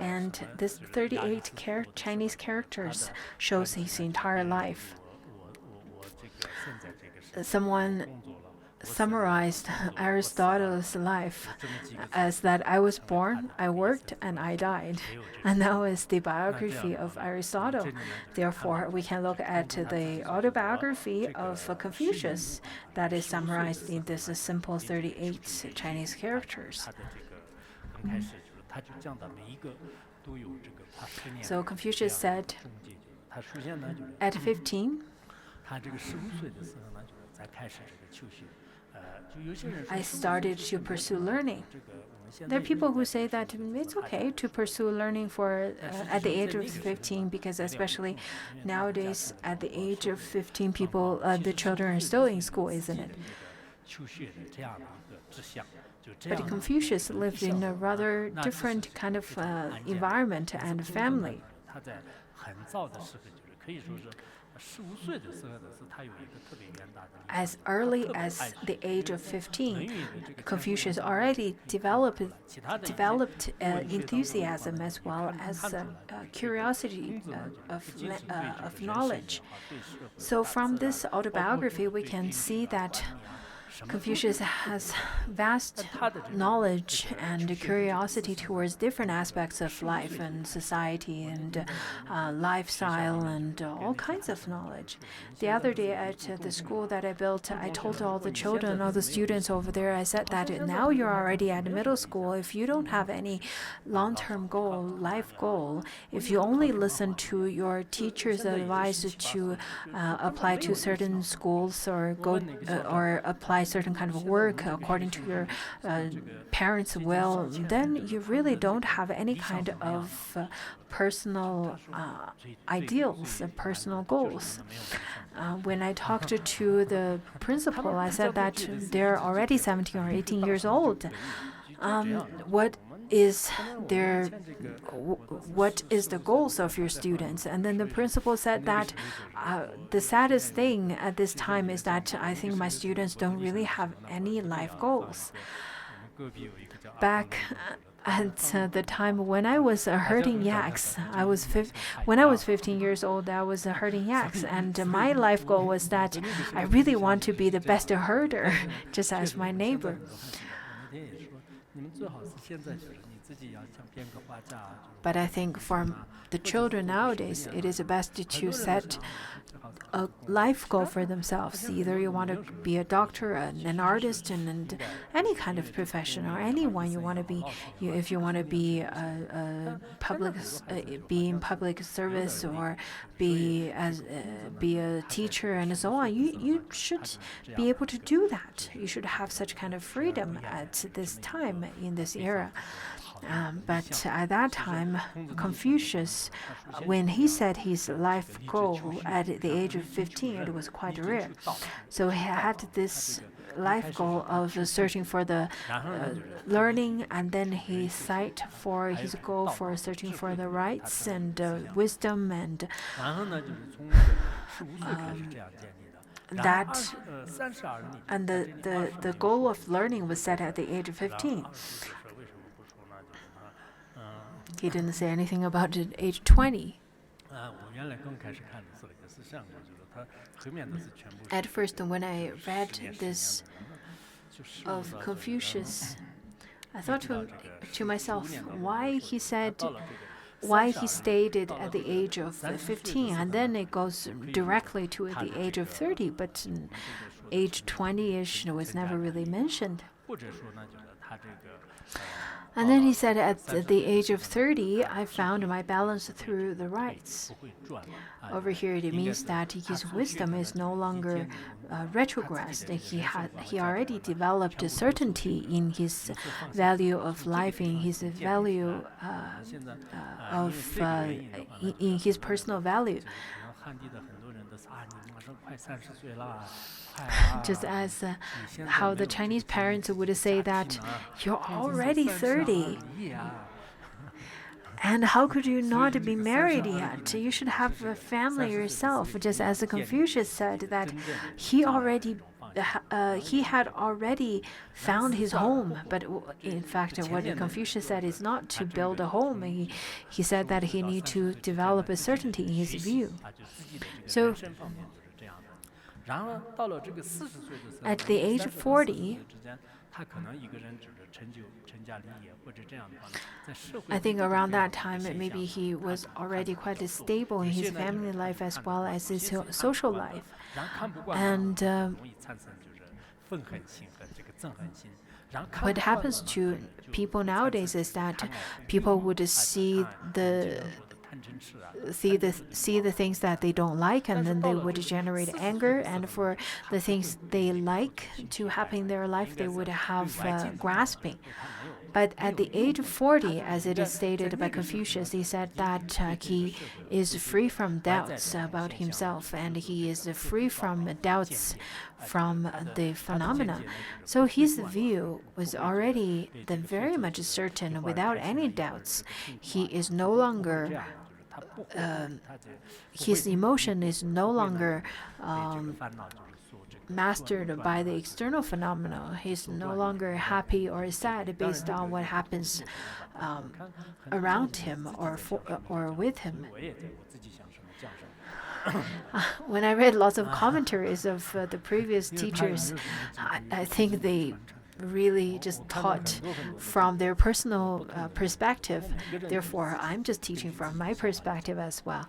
and this 38 Chinese characters shows his entire life. Someone summarized Aristotle's life as that I was born, I worked, and I died. And that was the biography of Aristotle. Therefore, we can look at the autobiography of Confucius that is summarized in this simple 38 Chinese characters. So Confucius said, at 15, I started to pursue learning. There are people who say that it's okay to pursue learning for at the age of 15, because especially nowadays at the age of 15, the children are still in school, isn't it? But Confucius lived in a rather different kind of environment and family. As early as the age of 15, Confucius already developed enthusiasm as well as curiosity of knowledge. So from this autobiography, we can see that Confucius has vast knowledge and curiosity towards different aspects of life and society and lifestyle and all kinds of knowledge. The other day at the school that I built, I told all the children, all the students over there, I said that now you're already at middle school. If you don't have any long-term goal, life goal, if you only listen to your teacher's advice to apply to certain schools or go or apply certain kind of work according to your parents' will, then you really don't have any kind of personal ideals and personal goals. When I talked to the principal, I said that they're already 17 or 18 years old. What is the goals of your students? And then the principal said that the saddest thing at this time is that I think my students don't really have any life goals. Back at the time when I was herding yaks, when I was 15 years old, I was herding yaks, and my life goal was that I really want to be the best herder, just as my neighbor. But I think for the children nowadays, it is best to set a life goal for themselves. Either you want to be a doctor, an artist, and any kind of profession, or anyone you want to be. If you want to be be in public service or be a teacher and so on, you should be able to do that. You should have such kind of freedom at this time in this era. But at that time, Confucius, when he set his life goal at the age of 15, it was quite rare. So he had this life goal of searching for the learning, and then he set for his goal for searching for the rights and wisdom, and that and the goal of learning was set at the age of 15. He didn't say anything about it at age 20. At first, when I read this of Confucius, I thought to myself why he stated at the age of 15, and then it goes directly to the age of 30, but age 20-ish was never really mentioned. And then he said, at the age of 30, I found my balance through the rights. Over here, it means that his wisdom is no longer retrogressed. He already developed a certainty in his value of life, in his value in his personal value. Just as how the Chinese parents would say that you're already 30. And how could you not be married yet? You should have a family yourself. Just as Confucius said that he had already found his home. But in fact, what Confucius said is not to build a home. He said that he need to develop a certainty in his view. So at the age of 40, I think around that time, maybe he was already quite stable in his family life as well as his social life. And what happens to people nowadays is that people would see the things that they don't like, and then they would generate anger, and for the things they like to happen in their life, they would have grasping. But at the age of 40, as it is stated by Confucius, he said that he is free from doubts about himself, and he is free from doubts from the phenomena. So his view was already then very much certain, without any doubts. He is no longer his emotion is no longer mastered by the external phenomena. He's no longer happy or sad based on what happens around him or with him. When I read lots of commentaries of the previous teachers, I think they really just taught from their personal perspective. Therefore, I'm just teaching from my perspective as well.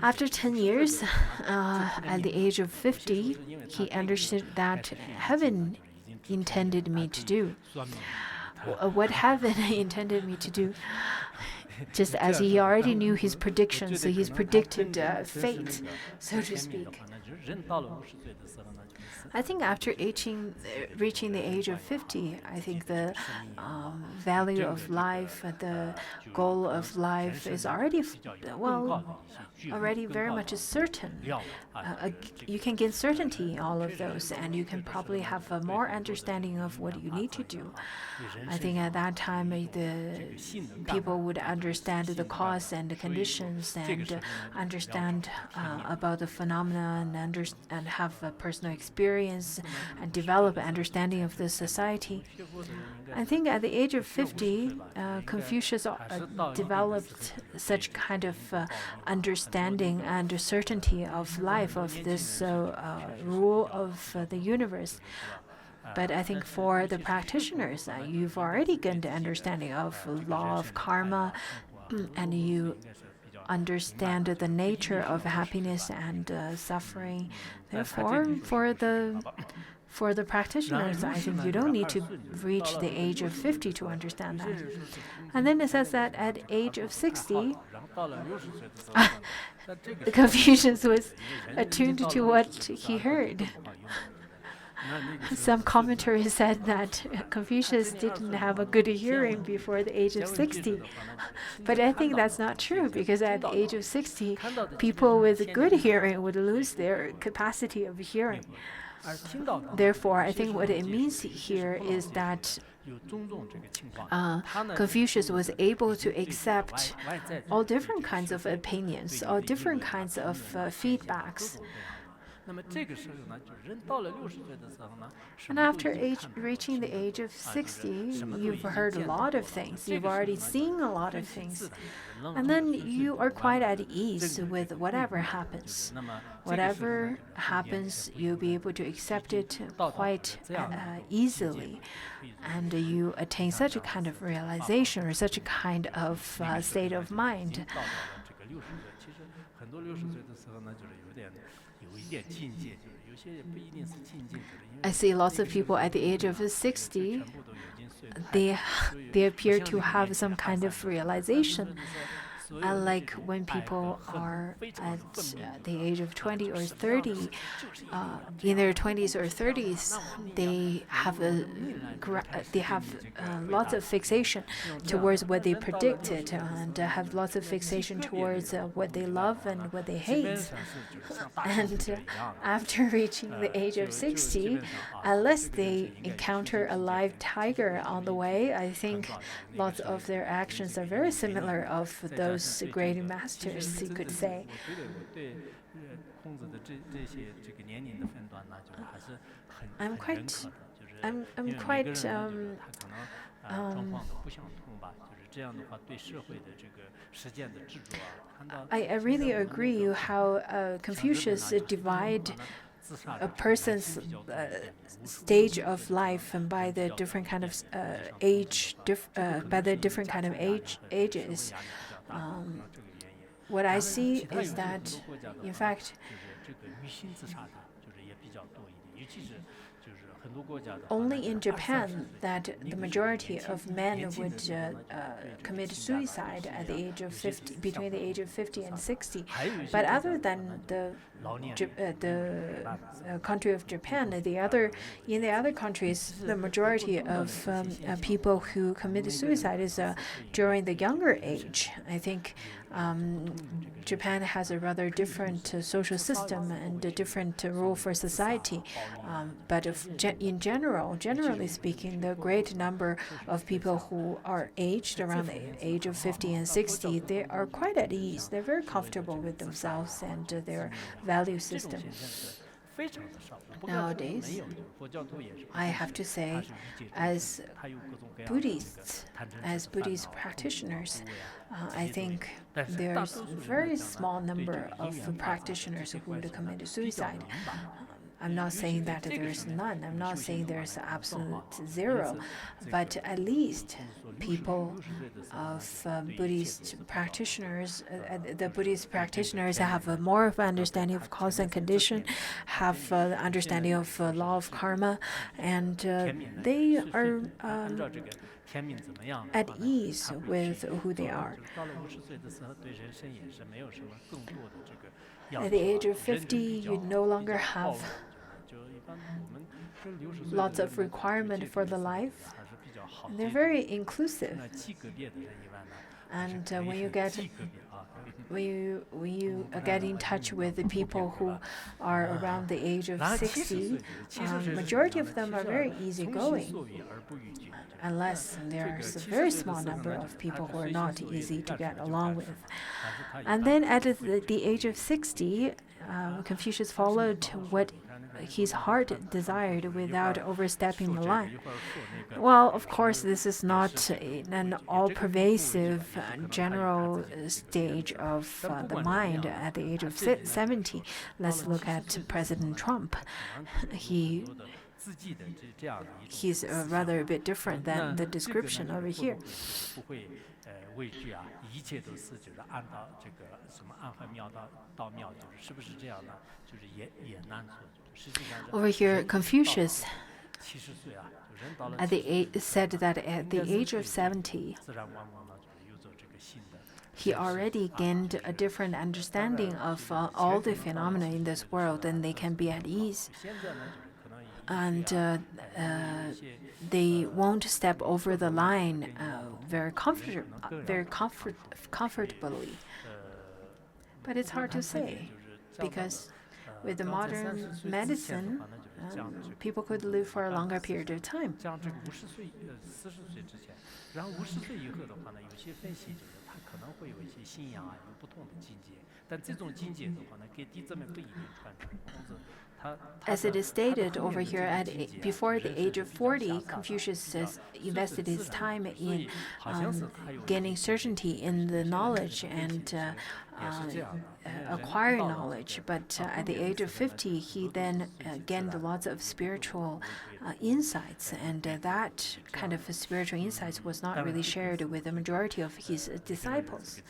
After 10 years, at the age of 50, he understood that heaven intended me to do. What heaven intended me to do, just as he already knew his predictions, so he's predicted fate, so to speak. I think after reaching the age of 50, I think the value of life, the goal of life is already very much certain. You can gain certainty in all of those, and you can probably have a more understanding of what you need to do. I think at that time, the people would understand the cause and the conditions, and understand about the phenomena, and have a personal experience and develop an understanding of the society. I think at the age of 50, Confucius developed such kind of understanding and certainty of life, of this rule of the universe. But I think for the practitioners, you've already gained the understanding of law of karma, and you understand the nature of happiness and suffering. Therefore, for the practitioners, I think you don't need to reach the age of 50 to understand that. And then it says that at age of 60, Confucius was attuned to what he heard. Some commentaries said that Confucius didn't have a good hearing before the age of 60. But I think that's not true, because at the age of 60, people with good hearing would lose their capacity of hearing. Therefore, I think what it means here is that Confucius was able to accept all different kinds of opinions, all different kinds of feedbacks. And after reaching the age of 60, you've heard a lot of things. You've already seen a lot of things. And then you are quite at ease with whatever happens. Whatever happens, you'll be able to accept it quite easily. And you attain such a kind of realization or such a kind of state of mind. I see lots of people at the age of 60, they appear to have some kind of realization. Unlike when people are at the age of 20 or 30, in their 20s or 30s, they have lots of fixation towards what they predicted and have lots of fixation towards what they love and what they hate. And after reaching the age of 60, unless they encounter a live tiger on the way, I think lots of their actions are very similar of those great masters, you could say. I'm quite I really agree how Confucius divide a person's stage of life and by the different kind of ages. What I see is that, in fact, only in Japan that the majority of men would commit suicide at the age of 50, between the age of 50 and 60. But other than the country of Japan, in the other countries, the majority of people who commit suicide is during the younger age. I think Japan has a rather different social system and a different rule for society. But generally speaking, the great number of people who are aged around the age of 50 and 60, they are quite at ease. They're very comfortable with themselves and their value system. Nowadays, I have to say, as Buddhist practitioners, I think there's a very small number of practitioners who would commit suicide. I'm not saying that there's none. I'm not saying there's absolute zero, but at least people of Buddhist practitioners, the Buddhist practitioners have more of an understanding of cause and condition, have understanding of law of karma, and they are at ease with who they are. At the age of 50, you no longer have lots of requirement for the life. And they're very inclusive. And when you get in touch with the people who are around the age of 60, majority of them are very easygoing, unless there's a very small number of people who are not easy to get along with. And then at the age of 60, Confucius followed what his heart desired without overstepping the line. Well, of course, this is not an all-pervasive general stage of the mind at the age of 70. Let's look at President Trump. He's rather a bit different than the description over here. Over here, Confucius said that at the age of 70, he already gained a different understanding of all the phenomena in this world, and they can be at ease. and they won't step over the line very comfortably. But it's hard to say, because with the modern medicine, people could live for a longer period of time. 然后50岁以后的话呢，有些分析就是他可能会有一些信仰有不同的境界，但这种境界的话呢，跟弟子们不一定传承。孔子 As it is stated over here, before the age of 40, Confucius invested his time in gaining certainty in the knowledge and acquiring knowledge. But at the age of 50, he then gained lots of spiritual insights, and that kind of spiritual insights was not really shared with the majority of his disciples.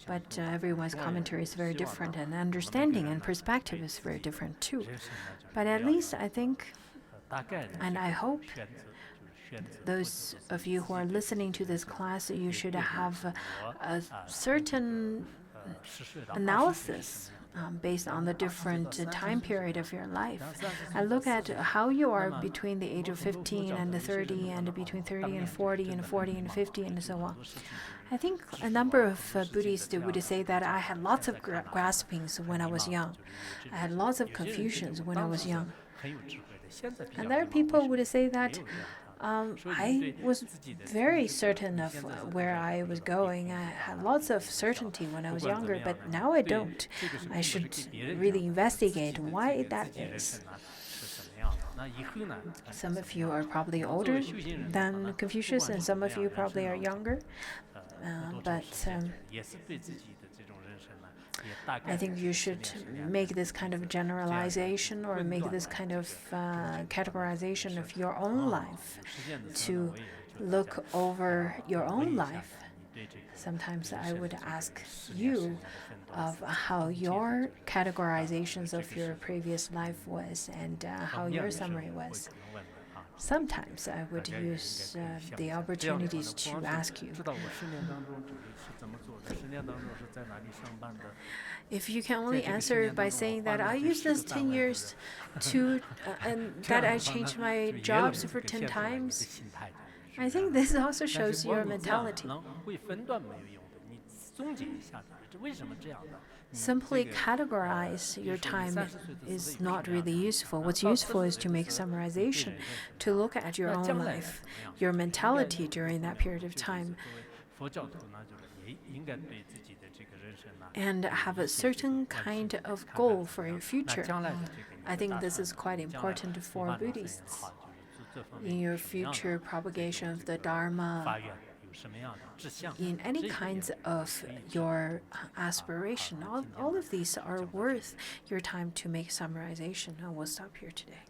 But everyone's commentary is very different, and understanding and perspective is very different too. But at least I think, and I hope, those of you who are listening to this class, you should have a certain analysis based on the different time period of your life. And look at how you are between the age of 15 and 30, and between 30 and 40, and 40 and 50, and so on. I think a number of Buddhists would say that I had lots of graspings when I was young. I had lots of confusions when I was young. And there are people who would say that I was very certain of where I was going. I had lots of certainty when I was younger, but now I don't. I should really investigate why that is. Some of you are probably older than Confucius, and some of you probably are younger. But I think you should make this kind of generalization, or make this kind of categorization of your own life, to look over your own life. Sometimes I would ask you of how your categorizations of your previous life was, and how your summary was. Sometimes I would use the opportunities to ask you. If you can only answer by saying that I used this 10 years to, and that I changed my jobs for 10 times, I think this also shows your mentality. Simply categorize your time is not really useful. What's useful is to make summarization, to look at your own life, your mentality during that period of time, and have a certain kind of goal for your future. I think this is quite important for Buddhists. In your future propagation of the Dharma, in any kinds of your aspiration, all of these are worth your time to make summarization. And we'll stop here today.